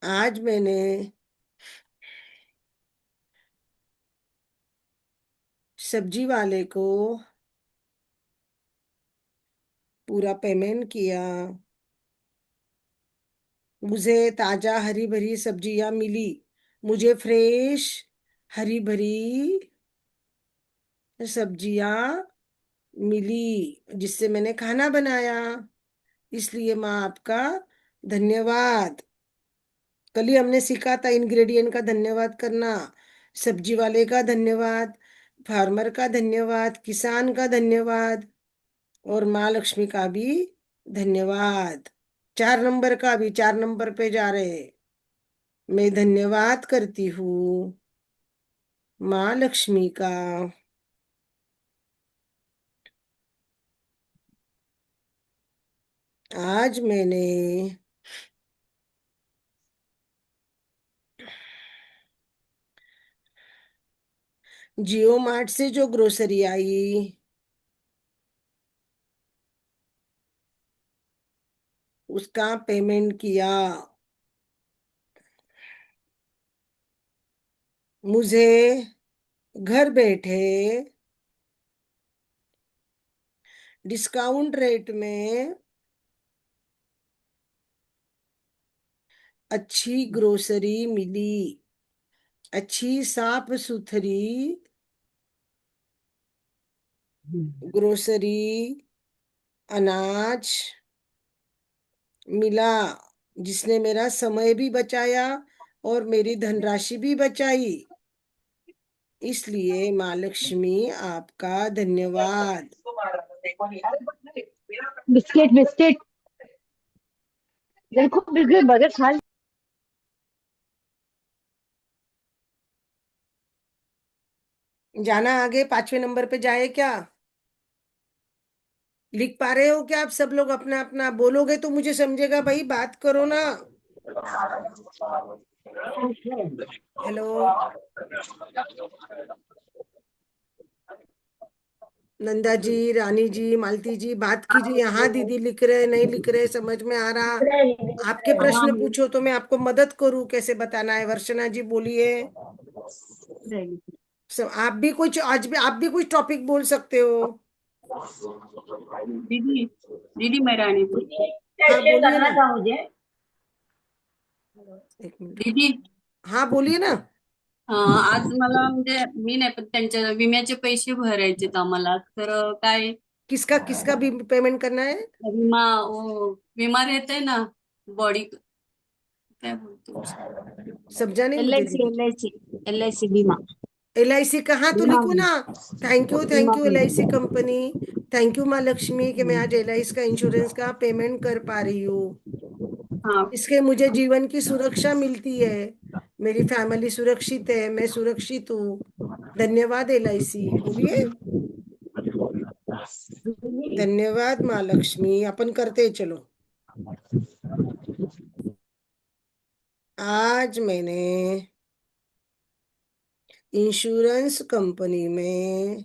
आज मैंने सब्जी वाले को पूरा पेमेंट किया। मुझे ताजा हरी भरी सब्जियां मिली। मुझे फ्रेश हरी भरी सब्जियां मिली जिससे मैंने खाना बनाया। इसलिए माँ आपका धन्यवाद। कल ही हमने सीखा था इंग्रेडिएंट का धन्यवाद करना। सब्जी वाले का धन्यवाद, फार्मर का धन्यवाद, किसान का धन्यवाद और माँ लक्ष्मी का भी धन्यवाद। 4 नंबर का भी 4 नंबर पे जा रहे हैं। मैं धन्यवाद करती हूँ माँ लक्ष्मी का। आज मैंने जियो मार्ट से जो ग्रोसरी आई उसका पेमेंट किया। मुझे घर बैठे डिस्काउंट रेट में अच्छी ग्रोसरी मिली। अच्छी साफ सुथरी ग्रोसरी अनाज मिला जिसने मेरा समय भी बचाया और मेरी धनराशि भी बचाई। इसलिए माँ लक्ष्मी आपका धन्यवाद। बिस्किट बिस्किट देखो, बिस्किट बर्गर खा। जाना आगे 5वें नंबर पे जाए क्या? लिख पा रहे हो क्या आप सब लोग? अपना अपना बोलोगे तो मुझे समझेगा भाई, बात करो ना। हेलो नंदा जी, रानी जी, मालती जी, बात कीजिए। हाँ दीदी, लिख रहे नहीं लिख रहे समझ में आ रहा। आपके प्रश्न पूछो तो मैं आपको मदद करूं कैसे बताना है। वर्षना जी बोलिए। आप भी कुछ, आज भी आप भी कुछ टॉपिक बोल सकते हो। दीदी दीदी मैं रानी बोल हाँ बोलिए करना ना। था मुझे। 1 मिनट। दीदी हाँ बोलिए ना। आज मला म्हणजे मी नाही पण त्यांच्या विम्याचे पैसे भरायचे आम्हाला तर काय किसका किसका भी पेमेंट करना है? विमा विमा रहता है ना बॉडी काय बोलतो उसको? समझा नहीं मुझे LIC दीदी। LIC LIC बीमा LIC का, हाँ तो बीमा लिखो ना। थैंक बीमा you LIC company. Thank you माँ लक्ष्मी कि मैं आज LIC का इंश्योरेंस का पेमेंट कर पा रही हूँ। हाँ इसके मुझे जीवन की सुरक्षा मिलती है। मेरी फैमिली सुरक्षित है, मैं सुरक्षित हूँ। धन्यवाद LIC, बोलिए। धन्यवाद माँ लक्ष्मी। अपन करते चलो। आज मैंने इंश्योरेंस कंपनी में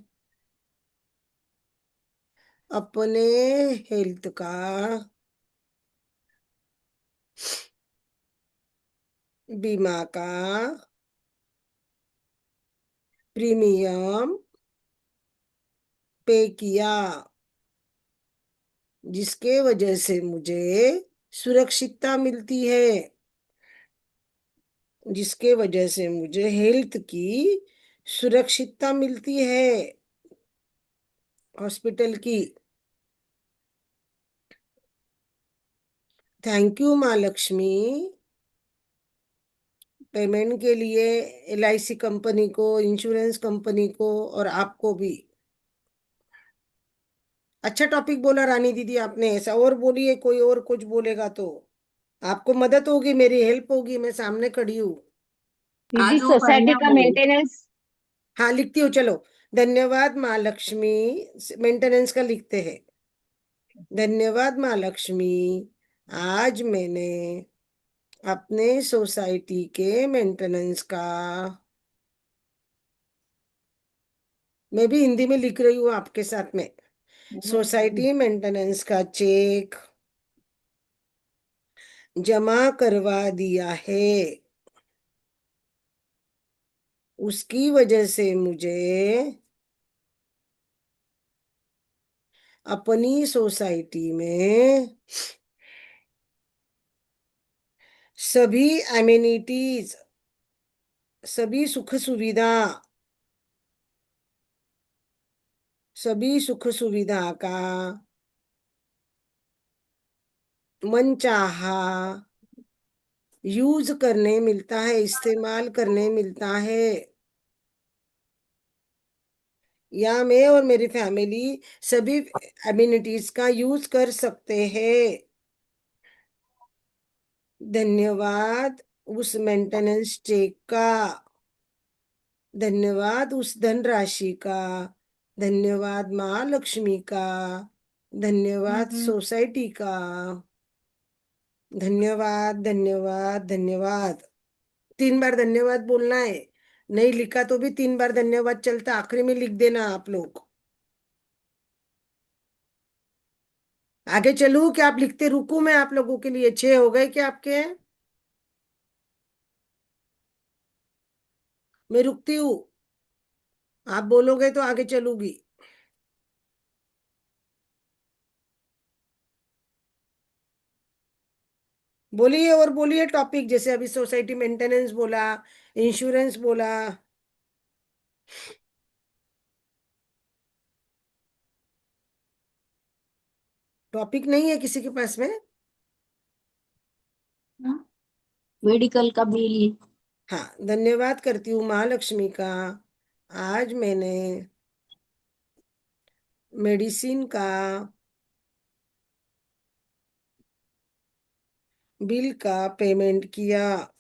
अपने हेल्थ का बीमा का प्रीमियम पे किया, जिसके वजह से मुझे सुरक्षितता मिलती है, जिसके वजह से मुझे हेल्थ की सुरक्षितता मिलती है, हॉस्पिटल की। थैंक यू माँ लक्ष्मी, पेमेंट के लिए LIC कंपनी को, इंश्योरेंस कंपनी को और आपको भी। अच्छा टॉपिक बोला रानी दीदी आपने। ऐसा और बोलिए, कोई और कुछ बोलेगा तो आपको मदद होगी, मेरी हेल्प होगी, मैं सामने खड़ी हूँ। दीदी आज वो सोसाइटी भरना का वो मेंटेनेंस। हाँ लिखती हूँ, चलो। धन्यवाद माँ लक्ष्मी, मेंटेनेंस का लिखते हैं। धन्यवाद माँ लक्ष्मी, आज मैंने अपने सोसाइटी के मेंटेनेंस का, मैं भी हिंदी में लिख रही हूँ आपके साथ में, सोसाइटी मेंटेनेंस का चेक जमा करवा दिया है। उसकी वजह से मुझे अपनी सोसाइटी में सभी एमिनिटीज, सभी सुख सुविधा, सभी सुख सुविधा का मनचाहा यूज करने मिलता है, इस्तेमाल करने मिलता है, या मैं और मेरी फैमिली सभी एमिनिटीज का यूज कर सकते हैं। धन्यवाद उस मेंटेनेंस चेक का, धन्यवाद उस धनराशि का, धन्यवाद माँ लक्ष्मी का, धन्यवाद सोसाइटी का। धन्यवाद धन्यवाद धन्यवाद। 3 बार धन्यवाद बोलना है। नहीं लिखा तो भी 3 बार धन्यवाद चलता, आखिरी में लिख देना आप लोग। आगे चलूं क्या आप लिखते रुकूं मैं आप लोगों के लिए? 6 हो गए क्या आपके? मैं रुकती हूँ, आप बोलोगे तो आगे चलूंगी। बोलिए और बोलिए टॉपिक, जैसे अभी सोसाइटी मेंटेनेंस बोला, इंश्योरेंस बोला। टॉपिक नहीं है किसी के पास में? मेडिकल का बिल। हाँ, धन्यवाद करती हूँ महालक्ष्मी का। आज मैंने मेडिसिन का बिल का पेमेंट किया,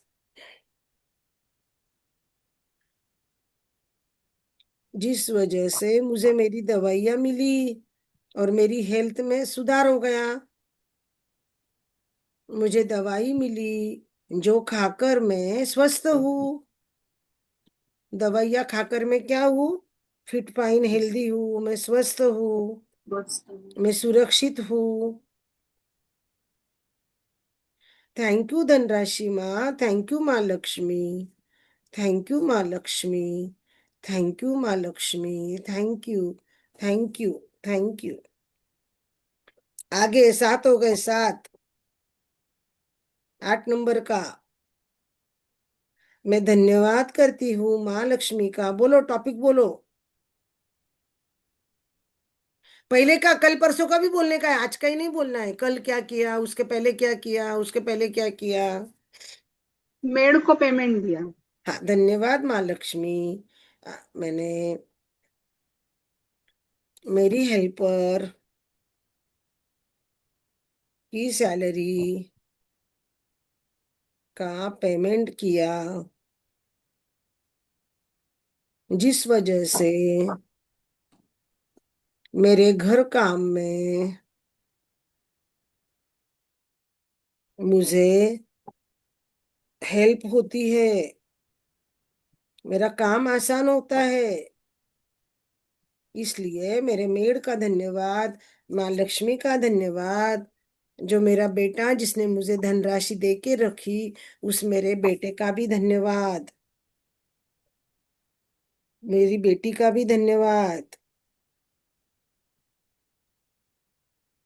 जिस वजह से मुझे मेरी दवाइयाँ मिली और मेरी हेल्थ में सुधार हो गया। मुझे दवाई मिली जो खाकर मैं स्वस्थ हूँ। दवाइयाँ खाकर मैं क्या हूँ? फिट फाइन हेल्दी हूँ, मैं स्वस्थ हूँ, बस मैं सुरक्षित हूँ। थैंक यू धनराशि माँ, थैंक यू माँ लक्ष्मी, थैंक यू माँ लक्ष्मी, थैंक यू माँ Lakshmi, thank you, thank you, thank you. आगे 7 हो गए, 7। 8 नंबर का मैं धन्यवाद करती हूँ माँ लक्ष्मी का। बोलो टॉपिक बोलो। पहले का, कल परसों का भी बोलने का है, आज का ही नहीं बोलना है। कल क्या किया, उसके पहले क्या किया, उसके पहले क्या किया। मेड को पेमेंट दिया। हाँ, धन्यवाद माँ लक्ष्मी। मैंने मेरी हेल्पर की सैलरी का पेमेंट किया, जिस वजह से मेरे घर काम में मुझे हेल्प होती है, मेरा काम आसान होता है। इसलिए मेरे मेड का धन्यवाद, माँ लक्ष्मी का धन्यवाद, जो मेरा बेटा जिसने मुझे धनराशि दे के रखी, उस मेरे बेटे का भी धन्यवाद, मेरी बेटी का भी धन्यवाद।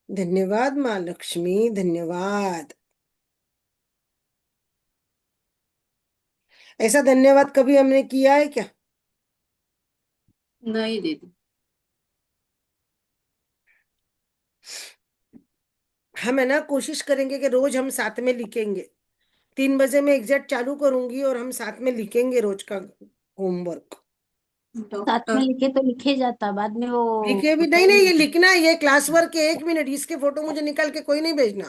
धन्यवाद माँ लक्ष्मी, धन्यवाद। ऐसा धन्यवाद कभी हमने किया है क्या? नहीं दीदी। हम है ना कोशिश करेंगे कि रोज हम साथ में लिखेंगे। 3 बजे मैं एग्जैक्ट चालू करूंगी और हम साथ में लिखेंगे रोज का होमवर्क। साथ में डॉक्टर लिखे तो लिखे जाता, बाद में वो लिखे भी होता नहीं, ही नहीं, ये नहीं। लिखना है, ये क्लास वर्क के 1 मिनट, इसके फोटो मुझे निकाल के कोई नहीं भेजना।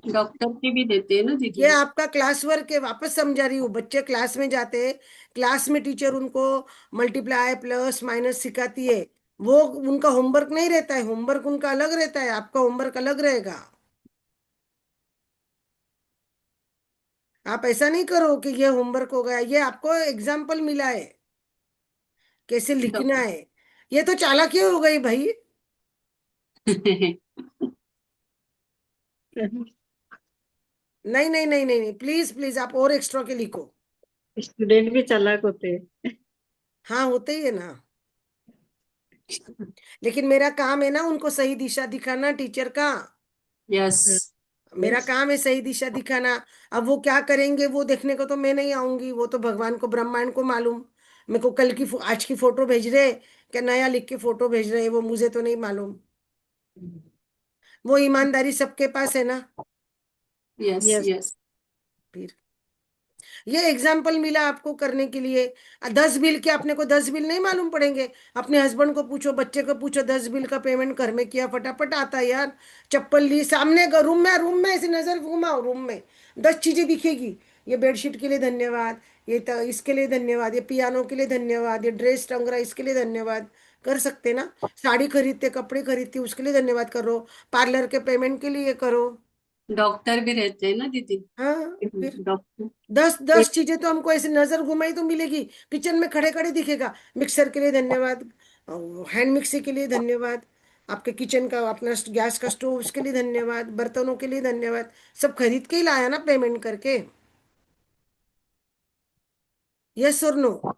डॉक्टर की भी देते हैं ना ये दीदी। आपका क्लास वर्क है, वापस समझा रही हूँ। बच्चे क्लास में जाते हैं, क्लास में टीचर उनको मल्टीप्लाई प्लस माइनस सिखाती है, वो उनका होमवर्क नहीं रहता है, होमवर्क उनका अलग रहता है, आपका होमवर्क अलग रहेगा। आप ऐसा नहीं करो कि ये होमवर्क हो गया, ये आपको एग्जाम्पल मिला है कैसे लिखना डॉ- है। ये तो चालाकी हो गई भाई। नहीं, नहीं, नहीं, नहीं, नहीं, प्लीज प्लीज आप और एक्स्ट्रा के लिखो। स्टूडेंट भी चालाक होते हैं। हाँ, होते ही है ना। लेकिन मेरा काम है ना उनको सही दिशा दिखाना, टीचर का। यस। मेरा काम है सही दिशा दिखाना। अब वो क्या करेंगे वो देखने को तो मैं नहीं आऊंगी, वो तो भगवान को ब्रह्मांड को मालूम। मेरे को कल की आज की फोटो भेज रहे, क्या नया लिख के फोटो भेज रहे हैं, वो मुझे तो नहीं मालूम। वो ईमानदारी सबके पास है ना। Yes yes. यस। फिर ये एग्जाम्पल मिला आपको करने के लिए। 10 बिल के अपने को 10 बिल नहीं मालूम पड़ेंगे? अपने हस्बैंड को पूछो, बच्चे को पूछो, 10 बिल का पेमेंट घर में किया, फटाफट आता है यार। चप्पल ली सामने, रूम में ऐसे नजर घुमाओ, रूम में 10 चीजें दिखेगी। ये बेडशीट के लिए धन्यवाद, इसके लिए धन्यवाद, ये पियानो के लिए धन्यवाद, ये ड्रेस टंग रहा है इसके लिए धन्यवाद। कर सकते ना? साड़ी खरीदते, कपड़े खरीदते, उसके लिए धन्यवाद करो। पार्लर के पेमेंट के लिए करो। डॉक्टर भी रहते हैं ना दीदी। हाँ, फिर डॉक्टर। 10 10 चीजें तो हमको ऐसे नजर घुमाई तो मिलेगी। किचन में खड़े खड़े दिखेगा। मिक्सर के लिए धन्यवाद, हैंड मिक्सी के लिए धन्यवाद, आपके किचन का अपना गैस का स्टोव उसके लिए धन्यवाद, बर्तनों के लिए धन्यवाद। सब खरीद के ही लाया ना पेमेंट करके। यस और नो?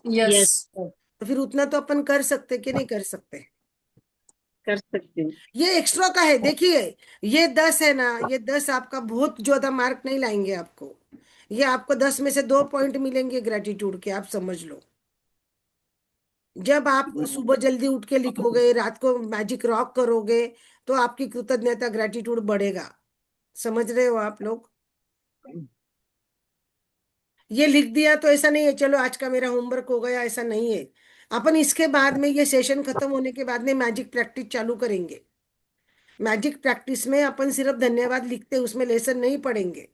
यस। यस। तो फिर उतना तो अपन कर सकते कि नहीं कर सकते? कर सकते हैं। ये एक्स्ट्रा का है, देखिए। ये 10 है ना, ये 10 आपका बहुत ज्यादा मार्क नहीं लाएंगे आपको। ये आपको 10 में से 2 पॉइंट मिलेंगे ग्रेटिट्यूड के, आप समझ लो। जब आप सुबह जल्दी उठ के लिखोगे, रात को मैजिक रॉक करोगे, तो आपकी कृतज्ञता ग्रेटिट्यूड बढ़ेगा। समझ रहे हो आप लोग? ये लिख दिया तो ऐसा नहीं है चलो आज का मेरा होमवर्क हो गया, ऐसा नहीं है। अपन इसके बाद में, ये सेशन खत्म होने के बाद में मैजिक प्रैक्टिस चालू करेंगे। मैजिक प्रैक्टिस में अपन सिर्फ धन्यवाद लिखते हैं, उसमें लेसन नहीं पढ़ेंगे।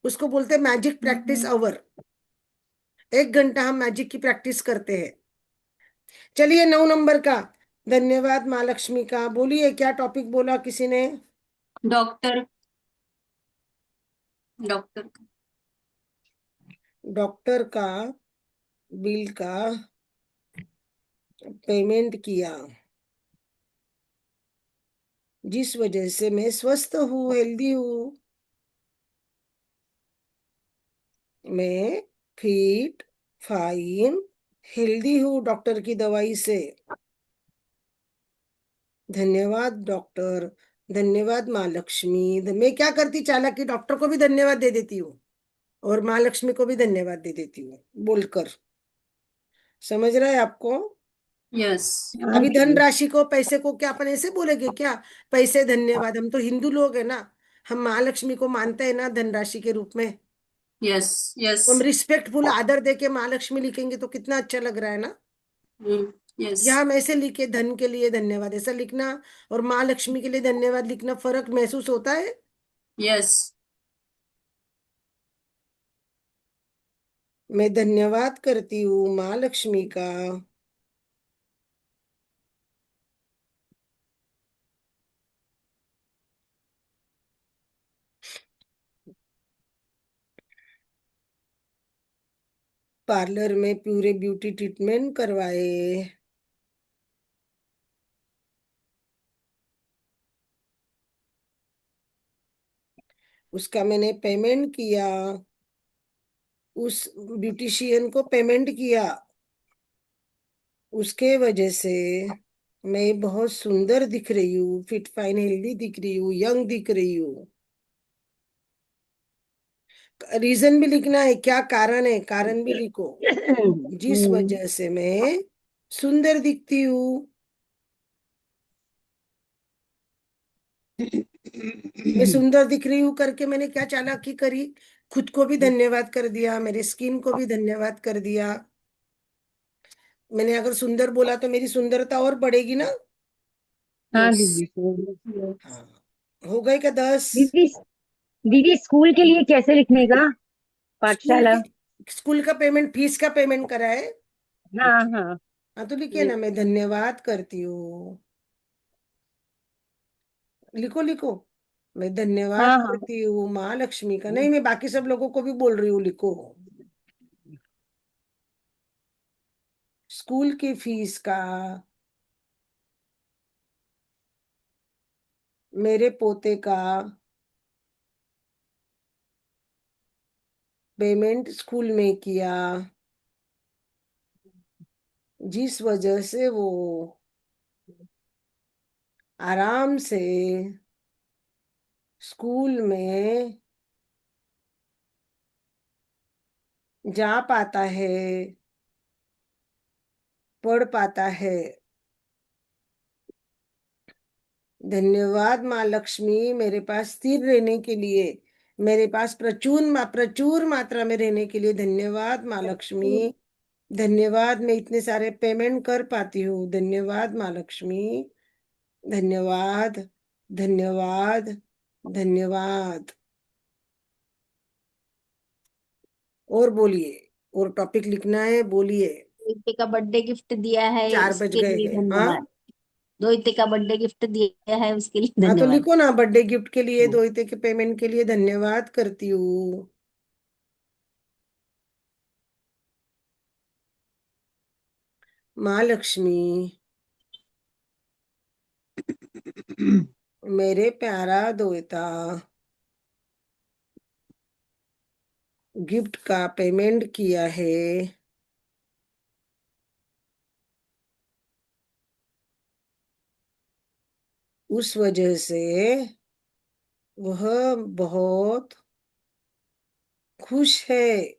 उसको बोलते हैं मैजिक प्रैक्टिस आवर। 1 घंटा हम मैजिक की प्रैक्टिस करते हैं। चलिए 9 नंबर का, धन्यवाद माँ लक्ष्मी का। बोलिए क्या टॉपिक बोला किसी ने? डॉक्टर। डॉक्टर। डॉक्टर का बिल का पेमेंट किया, जिस वजह से मैं स्वस्थ हूँ, हेल्दी हूँ। मैं फिट, फाइन, हेल्दी हूँ डॉक्टर की दवाई से। धन्यवाद डॉक्टर, धन्यवाद माँ लक्ष्मी। मैं क्या करती चालाकी, डॉक्टर को भी धन्यवाद दे देती हूँ और माँ लक्ष्मी को भी धन्यवाद दे देती हूँ बोलकर। समझ रहे हैं आपको? यस। हाँ अभी दीदी। धनराशि को, पैसे को क्या अपन ऐसे बोलेंगे क्या? पैसे धन्यवाद, हम तो हिंदू लोग है ना, हम माँ लक्ष्मी को मानते हैं ना धनराशि के रूप में। Yes yes. तो हम रिस्पेक्टफुल आदर दे के माँ लक्ष्मी लिखेंगे तो कितना अच्छा लग रहा है ना। यस या हम ऐसे लिखे, धन के लिए धन्यवाद ऐसा लिखना, और माँ लक्ष्मी के लिए धन्यवाद लिखना, फर्क महसूस होता है? यस। मैं धन्यवाद करती हूँ माँ लक्ष्मी का। पार्लर में पूरे ब्यूटी ट्रीटमेंट करवाए, उसका मैंने पेमेंट किया, उस ब्यूटिशियन को पेमेंट किया, उसके वजह से मैं बहुत सुंदर दिख रही हूँ, फिट फाइन हेल्दी दिख रही हूँ, यंग दिख रही हूँ। रीजन भी लिखना है, क्या कारण है, कारण भी लिखो, जिस वजह से मैं सुंदर दिखती हूँ। मैं सुंदर दिख रही हूँ करके मैंने क्या चालाकी करी, खुद को भी धन्यवाद कर दिया, मेरे स्किन को भी धन्यवाद कर दिया। मैंने अगर सुंदर बोला तो मेरी सुंदरता और बढ़ेगी ना। हाँ यस। दीदी सही। हाँ, हो गए क्या 10? दीदी दीदी स्कूल के लिए कैसे लिखने का? स्कूल पाठशाला। के, स्कूल का पेमेंट, फीस का पेमेंट करा है। हाँ हाँ। हाँ तो लिखिए ना, मैं धन्यवाद करती हूँ। लिखो लिखो, मैं धन्यवाद हाँ हाँ। करती हूँ माँ लक्ष्मी का। नहीं, मैं बाकी सब लोगों को भी बोल रही हूँ, लिखो। स्कूल की फीस का, मेरे पोते का पेमेंट स्कूल में किया, जिस वजह से वो आराम से स्कूल में जा पाता है, पढ़ पाता है। धन्यवाद माँ लक्ष्मी, मेरे पास स्थिर रहने के लिए, मेरे पास प्रचुर मात्रा में रहने के लिए धन्यवाद माँ लक्ष्मी। धन्यवाद, मैं इतने सारे पेमेंट कर पाती हूँ। धन्यवाद माँ लक्ष्मी, धन्यवाद, धन्यवाद, धन्यवाद। और बोलिए, और टॉपिक लिखना है, बोलिए। दोहिते का बर्थडे गिफ्ट दिया है 4 बज उसके गए लिए हैं, हाँ। धन्यवाद। दोहिते का बर्थडे गिफ्ट दिया है उसके लिए हाँ तो धन्यवाद। लिखो ना, बर्थडे गिफ्ट के लिए, दोहिते के पेमेंट के लिए धन्यवाद करती हूँ। माँ लक्ष्मी, मेरे प्यारा दोहिता गिफ्ट का पेमेंट किया है, उस वजह से वह बहुत खुश है।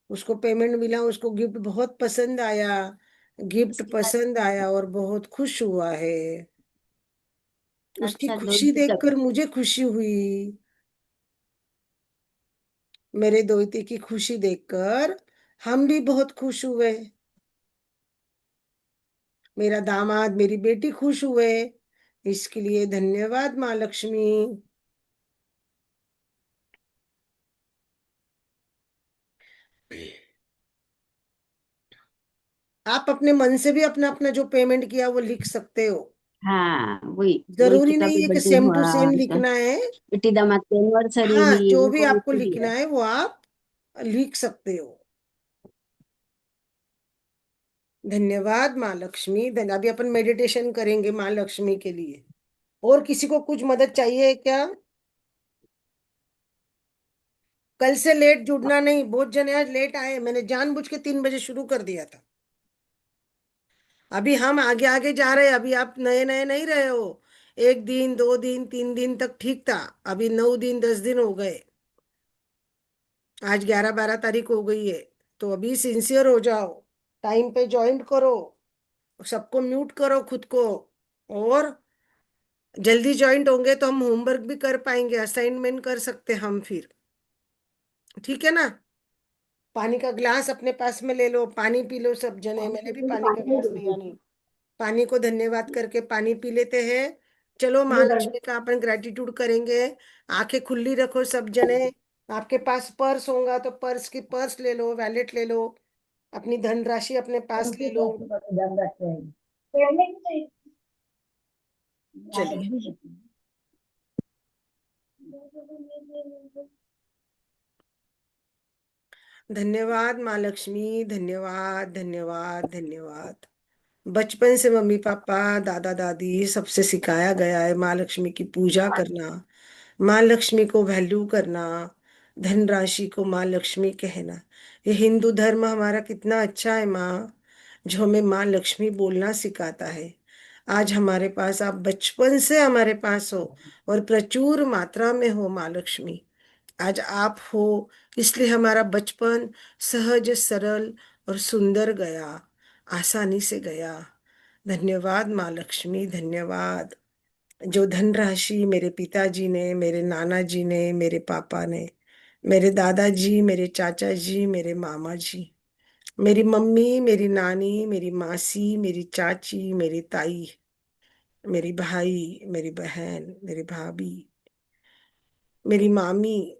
उसको पेमेंट मिला, उसको गिफ्ट बहुत पसंद आया, गिफ्ट उसके बाद पसंद आया और बहुत खुश हुआ है। उसकी अच्छा खुशी दोहिते का देखकर मुझे खुशी हुई। मेरे दोहिते की खुशी देखकर हम भी बहुत खुश हुए। मेरा दामाद, मेरी बेटी खुश हुए, इसके लिए धन्यवाद माँ लक्ष्मी। आप अपने मन से भी अपना अपना जो पेमेंट किया वो लिख सकते हो। हाँ वही दोहिते जरूरी का नहीं भी है कि बर्थडे सेम टू हुआ सेम और उसका लिखना है। बेटी दामाद की एनिवर्सरी हाँ, हुई जो भी उनको आपको गिफ्ट लिखना दिया। है वो आप लिख सकते हो। धन्यवाद माँ लक्ष्मी। अभी अपन मेडिटेशन करेंगे माँ लक्ष्मी के लिए। और किसी को कुछ मदद चाहिए क्या? कल से लेट जुड़ना नहीं, बहुत जने आज लेट आए, मैंने जानबूझ के 3 बजे शुरू कर दिया था। अभी हम आगे आगे जा रहे हैं, अभी आप नए नए नहीं रहे हो। 1 दिन 2 दिन 3 दिन तक ठीक था, अभी 9 दिन 10 दिन हो गए। आज 11 12 तारीख हो गई है। तो अभी सिंसियर हो जाओ, टाइम पे ज्वाइन करो, सबको म्यूट करो खुद को। और जल्दी ज्वाइंट होंगे तो हम होमवर्क भी कर पाएंगे, असाइनमेंट कर सकते हम फिर। ठीक है ना? पानी का ग्लास अपने पास में ले लो, पानी पी लो सब जने। मैंने भी पानी का ग्लास लिया नहीं। पानी को धन्यवाद करके पानी पी लेते हैं। चलो महालक्ष्मी का अपन ग्रेटिट्यूड करेंगे। आंखें खुली रखो सब जने, आपके पास पर्स होगा तो पर्स की पर्स ले लो, वैलेट ले लो, अपनी धनराशि अपने पास ले लो। चलिए, धन्यवाद माँ लक्ष्मी, धन्यवाद धन्यवाद धन्यवाद। बचपन से मम्मी पापा दादा दादी सबसे सिखाया गया है माँ लक्ष्मी की पूजा करना, माँ लक्ष्मी को वैल्यू करना, धनराशि को माँ लक्ष्मी कहना। ये हिंदू धर्म हमारा कितना अच्छा है माँ, जो हमें माँ लक्ष्मी बोलना सिखाता है। आज हमारे पास, आप बचपन से हमारे पास हो और प्रचुर मात्रा में हो माँ लक्ष्मी। आज आप हो, इसलिए हमारा बचपन सहज सरल और सुंदर गया, आसानी से गया। धन्यवाद माँ लक्ष्मी, धन्यवाद। जो धनराशि मेरे पिताजी ने, मेरे नाना जी ने, मेरे पापा ने, मेरे दादाजी, मेरे चाचा जी, मेरे मामा जी, मेरी मम्मी, मेरी नानी, मेरी मासी, मेरी चाची, मेरी ताई, मेरी भाई, मेरी बहन, मेरी भाभी, मेरी मामी,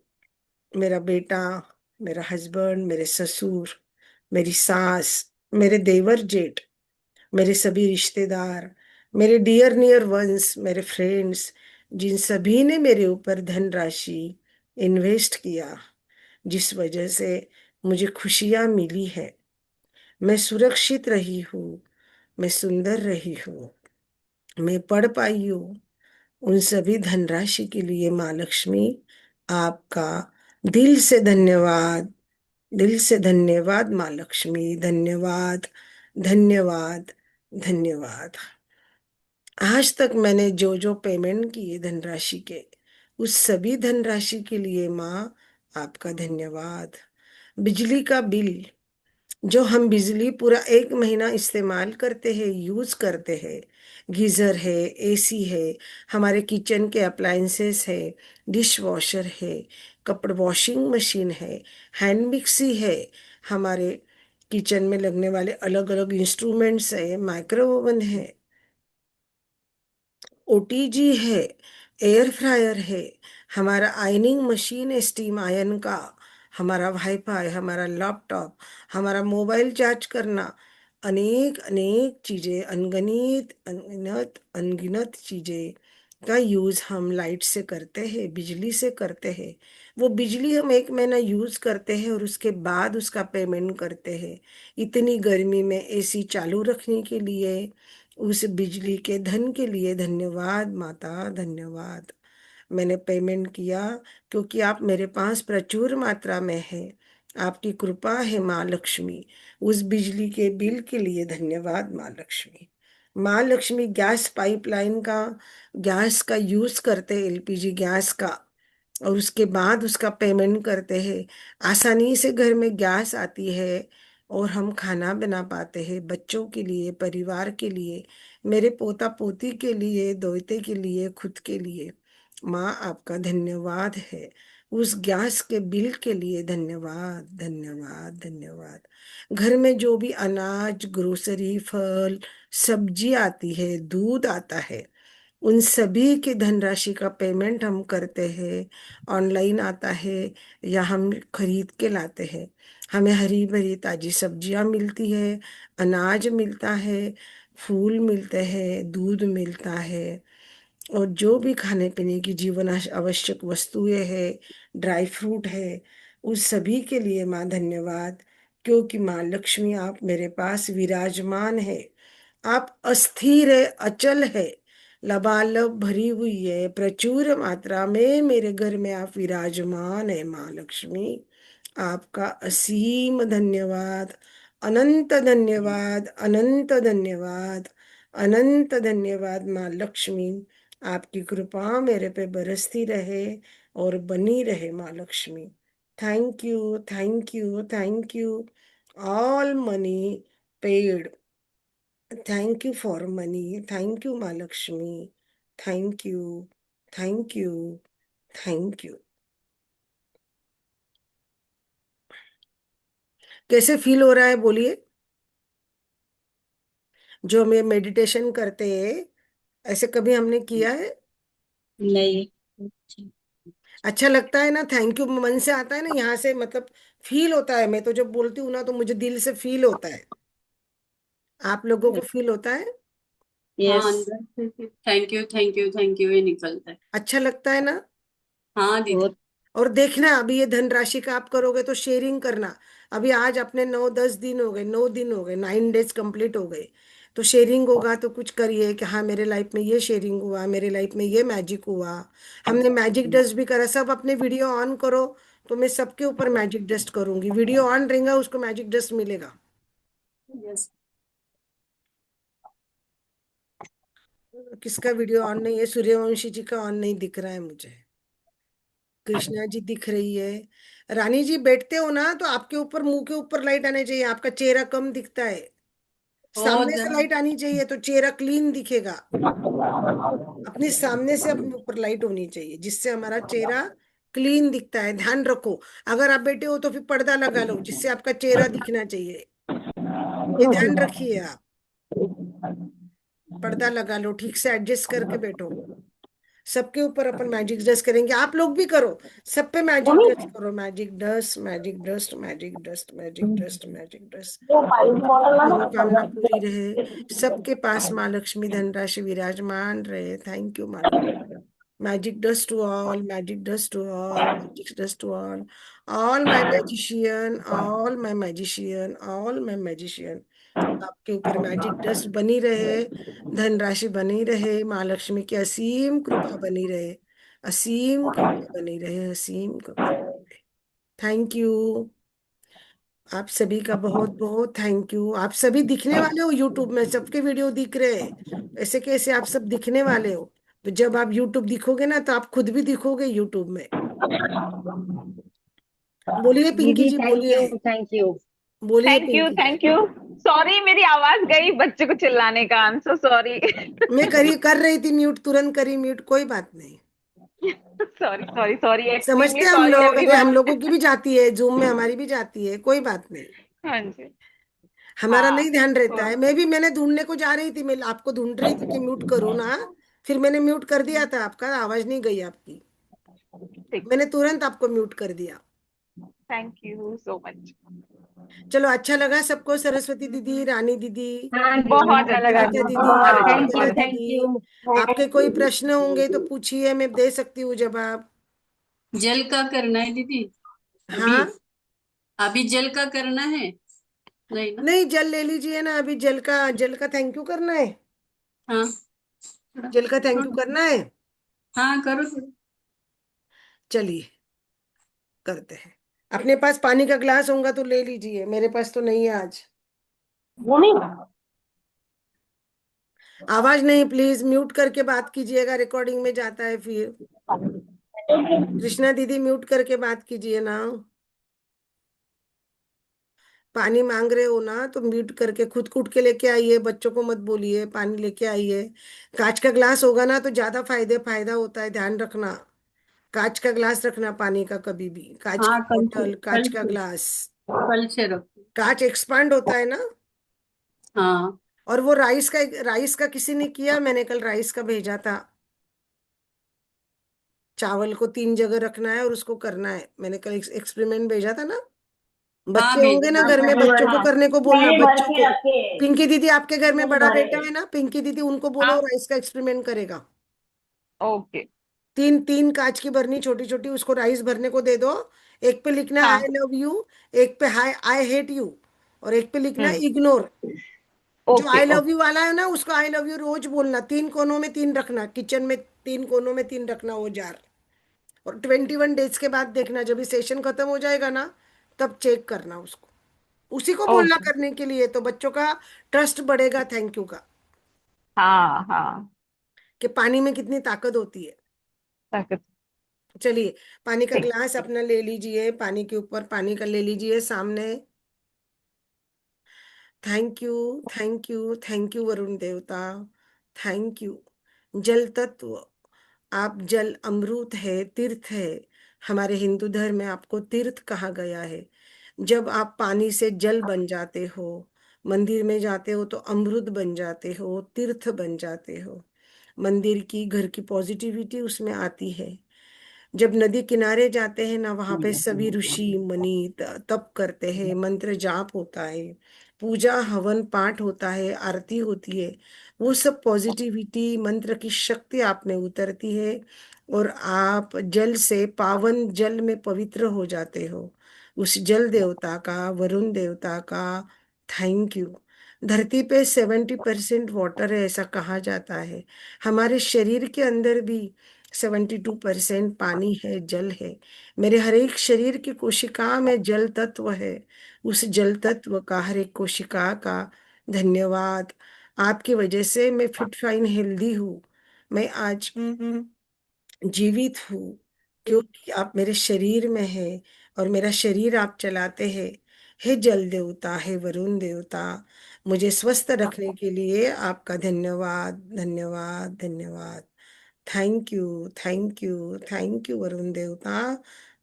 मेरा बेटा, मेरा हस्बैंड, मेरे ससुर, मेरी सास, मेरे देवर जेठ, मेरे सभी रिश्तेदार, मेरे डियर नियर वंस, मेरे फ्रेंड्स, जिन सभी ने मेरे ऊपर धनराशि इन्वेस्ट किया, जिस वजह से मुझे खुशियां मिली है, मैं सुरक्षित रही हूँ, मैं सुंदर रही हूँ, मैं पढ़ पाई हूँ, उन सभी धनराशि के लिए माँ लक्ष्मी आपका दिल से धन्यवाद, दिल से धन्यवाद माँ लक्ष्मी, धन्यवाद धन्यवाद धन्यवाद। आज तक मैंने जो जो पेमेंट किए धनराशि के, उस सभी धनराशि के लिए माँ आपका धन्यवाद। बिजली का बिल, जो हम बिजली पूरा एक महीना इस्तेमाल करते हैं, यूज करते हैं, गीजर है, एसी है, हमारे किचन के अप्लायंसेस है, डिश वॉशर है, कपड़े वॉशिंग मशीन है, हैंड मिक्सी है, हमारे किचन में लगने वाले अलग अलग इंस्ट्रूमेंट्स है, माइक्रो ओवन है, ओटीजी है, एयर फ्रायर है, हमारा आयनिंग मशीन है स्टीम आयन का, हमारा वाईफाई, हमारा लैपटॉप, हमारा मोबाइल चार्ज करना, अनेक अनेक चीजें, अनगणित अनगिनत अनगिनत चीजें का यूज हम लाइट से करते हैं, बिजली से करते हैं। वो बिजली हम एक महीना यूज करते हैं और उसके बाद उसका पेमेंट करते हैं। इतनी गर्मी में एसी चालू रखने के लिए, उस बिजली के धन के लिए धन्यवाद माता, धन्यवाद। मैंने पेमेंट किया क्योंकि आप मेरे पास प्रचुर मात्रा में है, आपकी कृपा है माँ लक्ष्मी। उस बिजली के बिल के लिए धन्यवाद माँ लक्ष्मी। माँ लक्ष्मी गैस पाइपलाइन का, गैस का यूज करते, एलपीजी गैस का, और उसके बाद उसका पेमेंट करते हैं। आसानी से घर में गैस आती है और हम खाना बना पाते हैं, बच्चों के लिए, परिवार के लिए, मेरे पोता पोती के लिए, दोते के लिए, खुद के लिए। माँ आपका धन्यवाद है, उस गैस के बिल के लिए धन्यवाद धन्यवाद धन्यवाद। घर में जो भी अनाज, ग्रोसरी, फल, सब्जी आती है, दूध आता है, उन सभी की धनराशि का पेमेंट हम करते हैं। ऑनलाइन आता है या हम खरीद के लाते हैं। हमें हरी भरी ताजी सब्जियां मिलती है, अनाज मिलता है, फूल मिलते हैं, दूध मिलता है, और जो भी खाने पीने की जीवन आवश्यक वस्तुएं है, ड्राई फ्रूट है, उस सभी के लिए माँ धन्यवाद। क्योंकि माँ लक्ष्मी आप मेरे पास विराजमान है, आप अस्थिर है, अचल है, लबालब भरी हुई है, प्रचुर मात्रा में मेरे घर में आप विराजमान है माँ लक्ष्मी। आपका असीम धन्यवाद, अनंत धन्यवाद, अनंत धन्यवाद, अनंत धन्यवाद माँ लक्ष्मी। आपकी कृपा मेरे पे बरसती रहे और बनी रहे माँ Lakshmi. Thank you, thank you, thank you. All money paid, thank you for money, thank you माँ Lakshmi, thank you, thank you, thank you. कैसे फील हो रहा है बोलिए? जो हम ये मेडिटेशन करते हैं, ऐसे कभी हमने किया है? नहीं। अच्छा लगता है ना, थैंक यू मन से आता है ना, यहाँ से मतलब फील होता है। मैं तो जब बोलती हूँ ना तो मुझे दिल से फील होता है। आप लोगों को फील होता है? हाँ, यस। अंदर से thank you thank you thank you ये निकलता है। अच्छा लगता है ना? हाँ दीदी। बहुत। और देखना, अभी ये धनराशि का आप करोगे तो शेयरिंग करना। अभी आज अपने 9-10 दिन हो गए, 9 दिन हो गए, 9 डेज कंप्लीट हो गए। तो शेयरिंग होगा तो कुछ करिए कि हाँ मेरे लाइफ में ये शेयरिंग हुआ, मेरे लाइफ में ये मैजिक हुआ। हमने मैजिक डस्ट भी करा। सब अपने वीडियो ऑन करो, तो मैं सबके ऊपर मैजिक डस्ट करूंगी। वीडियो ऑन रहेगा उसको मैजिक डस्ट मिलेगा। यस। किसका वीडियो ऑन नहीं है? सूर्यवंशी जी का ऑन नहीं दिख रहा है मुझे। कृष्णा जी दिख रही है। रानी जी बैठते हो ना तो आपके ऊपर, मुंह के ऊपर लाइट आने चाहिए। आपका चेहरा कम दिखता है। ओ सामने से धन लाइट आनी चाहिए तो चेहरा क्लीन दिखेगा। अपने सामने से अपने ऊपर लाइट होनी चाहिए जिससे हमारा चेहरा क्लीन दिखता है। ध्यान रखो। अगर आप बैठे हो तो फिर पर्दा लगा लो जिससे आपका चेहरा दिखना चाहिए। ये ध्यान रखिए आप। पर्दा लगा लो, ठीक से एडजस्ट करके बैठो। सबके ऊपर अपन मैजिक डस्ट करेंगे। आप लोग भी करो। सब पे मैजिक डस्ट करो। Magic dust, magic dust, magic dust, magic dust, magic dust. मनोकामना पूरी रहे। सबके पास माँ लक्ष्मी धनराशि विराजमान रहे। थैंक यू माँ Lakshmi. Magic dust to all, magic dust to all, magic dust to all my magician, all my magician, all my magician। आपके ऊपर मैजिक डस्ट बनी रहे, धनराशि बनी रहे, माँ लक्ष्मी की असीम कृपा बनी रहे, असीम कृपा बनी रहे, असीम कृपा। Thank you. आप सभी का बहुत बहुत थैंक यू। आप सभी दिखने वाले हो यूट्यूब में, सबके वीडियो दिख रहे हैं। ऐसे कैसे आप सब दिखने वाले हो? तो जब आप यूट्यूब दिखोगे ना तो आप खुद भी दिखोगे यूट्यूब में। बोलिए पिंकी दीदी जी, थैंक बोलिए। You, thank you. बोलिए thank you Pinky ji. Thank you. Sorry मेरी आवाज गई बच्चे को चिल्लाने का। I am so sorry. मैं कर रही थी म्यूट, तुरंत करी म्यूट, कोई बात नहीं। सॉरी सॉरी सॉरी, समझते एक्सट्रीमली हैं हम सॉरी लोग, अरे हम एवरीवन। लोगों की भी जाती है जूम में, हमारी भी जाती है, कोई बात नहीं। हाँ जी। हमारा हाँ। नहीं ध्यान रहता तो है। मैंने ढूंढने को जा रही थी, मैं आपको ढूंढ रही थी कि म्यूट करूँ ना। फिर मैंने म्यूट कर दिया था, आपका आवाज नहीं गई आपकी। ठीक। मैंने तुरंत आपको म्यूट कर दिया। Thank you so much. चलो, अच्छा लगा सबको? सरस्वती दीदी, रानी दीदी, हाँ जी, बहुत बहुत अच्छा अच्छा कविता लगा। दीदी, लगा। हाँ थैंक यू, शकुंतला बहुत। थैंक दीदी, यू। आपके कोई प्रश्न होंगे तो पूछिए, मैं दे सकती हूँ जवाब। जल का करना है दीदी? अभी हाँ। अभी जल का करना है? नहीं ना? नहीं, जल ले लीजिए ना। अभी जल का थैंक यू करना है। हाँ थोड़ा। जल का थैंक यू हाँ करना है। हाँ करो थोड़ा। चलिए, करते हैं। अपने पास पानी का ग्लास होगा तो ले लीजिए, मेरे पास तो नहीं है आज। आवाज नहीं, प्लीज म्यूट करके बात कीजिएगा, रिकॉर्डिंग में जाता है फिर। कृष्णा दीदी, म्यूट करके बात कीजिए ना। पानी मांग रहे हो ना तो म्यूट करके खुद कूट के लेके आइए, बच्चों को मत बोलिए, पानी लेके आइए। कांच का ग्लास होगा ना तो ज्यादा फायदा होता है, ध्यान रखना। कांच का ग्लास रखना पानी का, कभी भी कांच की हाँ बोतल, कांच का ग्लास। कल से रखो। कांच एक्सपांड होता है ना। हाँ और वो राइस का किसी ने किया, मैंने कल राइस का भेजा था। चावल को 3 जगह रखना है और उसको करना है, मैंने कल एक्सपेरिमेंट भेजा था ना। हाँ बच्चे होंगे भेजा ना था। घर में, बच्चों को करने को बोलना, बच्चों को। पिंकी दीदी, आपके घर में बड़ा बेटा है ना, पिंकी दीदी, उनको बोलो हाँ। राइस का एक्सपेरिमेंट करेगा। ओके। तीन तीन कांच की बरनी छोटी छोटी, उसको राइस भरने को दे दो। एक पे लिखना आई हाँ। लव यू, एक पे हाई आई हेट यू, और एक पे लिखना हम्म। इग्नोर। जो okay I love okay. You वाला है ना उसको आई लव यू रोज बोलना। 3 कोनों में 3 रखना, किचन में 3 कोनों में 3 रखना वो जार। और 21 डेज के बाद देखना, जब ये सेशन खत्म हो जाएगा ना, तब चेक करना उसको। उसी को बोलना ओके। करने के लिए, तो बच्चों का ट्रस्ट बढ़ेगा थैंक यू का, हाँ हाँ। कि पानी में कितनी ताकत होती है। ताकत। चलिए, पानी का ठीक। ग्लास अपना ले लीजिए, पानी के ऊपर पानी का ले लीजिए सामने। Thank you, thank you, thank you Varun देवता। Thank you. जल तत्व, आप जल अमृत है, तीर्थ है। हमारे हिंदू धर्म में आपको तीर्थ कहा गया है। जब आप पानी से जल बन जाते हो, मंदिर में जाते हो तो अमृत बन जाते हो, तीर्थ बन जाते हो। मंदिर की, घर की पॉजिटिविटी उसमें आती है। जब नदी किनारे जाते हैं ना, वहां पे सभी ऋषि मुनि तप करते हैं, मंत्र जाप होता है, पूजा हवन पाठ होता है, आरती होती है। वो सब पॉजिटिविटी, मंत्र की शक्ति आप में उतरती है और आप जल से, पावन जल में पवित्र हो जाते हो। उस जल देवता का, वरुण देवता का थैंक यू। धरती पे 70% वाटर है ऐसा कहा जाता है। हमारे शरीर के अंदर भी 72% पानी है, जल है। मेरे हर एक शरीर की कोशिका में जल तत्व है। उस जल तत्व का, हर एक कोशिका का धन्यवाद। आपकी वजह से मैं फिट फाइन हेल्दी हूँ। मैं आज जीवित हूँ क्योंकि आप मेरे शरीर में है और मेरा शरीर आप चलाते हैं। हे जल देवता, हे वरुण देवता, मुझे स्वस्थ रखने के लिए आपका धन्यवाद, धन्यवाद, धन्यवाद। Thank you, thank you, thank you Varun देवता,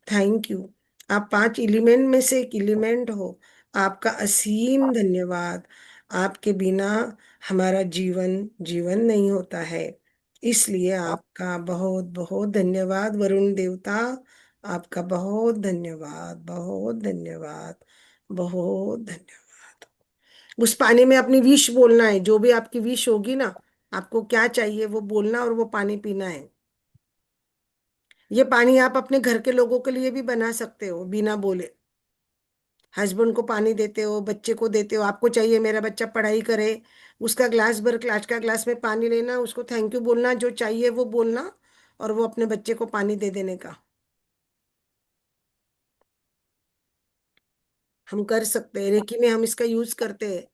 थैंक यू। आप 5 एलिमेंट में से एक एलिमेंट हो। आपका असीम धन्यवाद। आपके बिना हमारा जीवन जीवन नहीं होता है। इसलिए आपका बहुत बहुत धन्यवाद वरुण देवता। आपका बहुत धन्यवाद, बहुत धन्यवाद, बहुत धन्यवाद। उस पानी में अपनी विश बोलना है, जो भी आपकी विश होगी ना, आपको क्या चाहिए वो बोलना और वो पानी पीना है। ये पानी आप अपने घर के लोगों के लिए भी बना सकते हो बिना बोले। हस्बैंड को पानी देते हो, बच्चे को देते हो, आपको चाहिए मेरा बच्चा पढ़ाई करे, उसका ग्लास भर, क्लास का ग्लास में पानी लेना, उसको थैंक यू बोलना, जो चाहिए वो बोलना और वो अपने बच्चे को पानी दे देने का। हम कर सकते हैं, रेकी में हम इसका यूज करते हैं।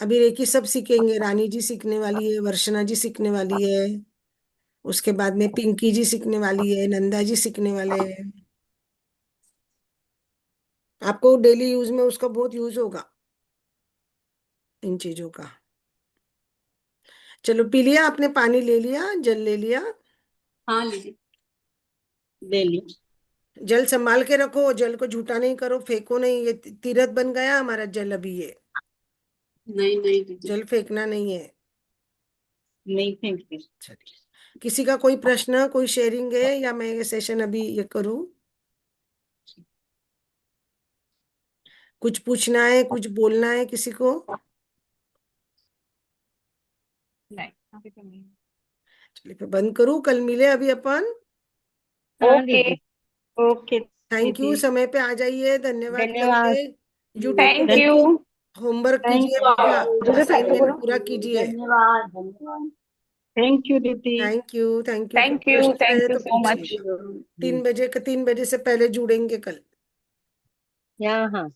अभी रेकी सब सीखेंगे, रानी जी सीखने वाली है, वर्षना जी सीखने वाली है, उसके बाद में पिंकी जी सीखने वाली है, नंदा जी सीखने वाले हैं। आपको डेली यूज में उसका बहुत यूज होगा, इन चीजों का। चलो पी लिया आपने, पानी ले लिया, जल ले लिया। हाँ लीजिए। ले ली। जल संभाल के रखो, जल को झूठा नहीं करो, फेंको नहीं। ये तीर्थ बन गया हमारा जल अभी ये। नहीं नहीं दीदी। जल फेंकना नहीं है। नहीं फेंकती। चलिए, किसी का कोई प्रश्न, कोई शेयरिंग है या मैं ये सेशन अभी ये करूं? कुछ पूछना है, कुछ बोलना है किसी को? नहीं, अभी तो नहीं। चलिए फिर बंद करूं, कल मिले अभी अपन। हाँ ओके। दीदी, ओके थैंक यू, दीदी। समय पे आ जाइए, धन्यवाद धन्यवाद। करिए, जुड़ेंगे थैंक नहीं यू। तो। होमवर्क थैंक कीजिए पूरा, असाइनमेंट यू। पूरा कीजिए। धन्यवाद धन्यवाद। थैंक यू दीदी। Thank you, thank you. कोई थैंक यू, प्रश्न रहे थैंक यू तो सो मच। पूछिएगा। 3 बजे से पहले जुड़ेंगे कल। यहाँ हाँ।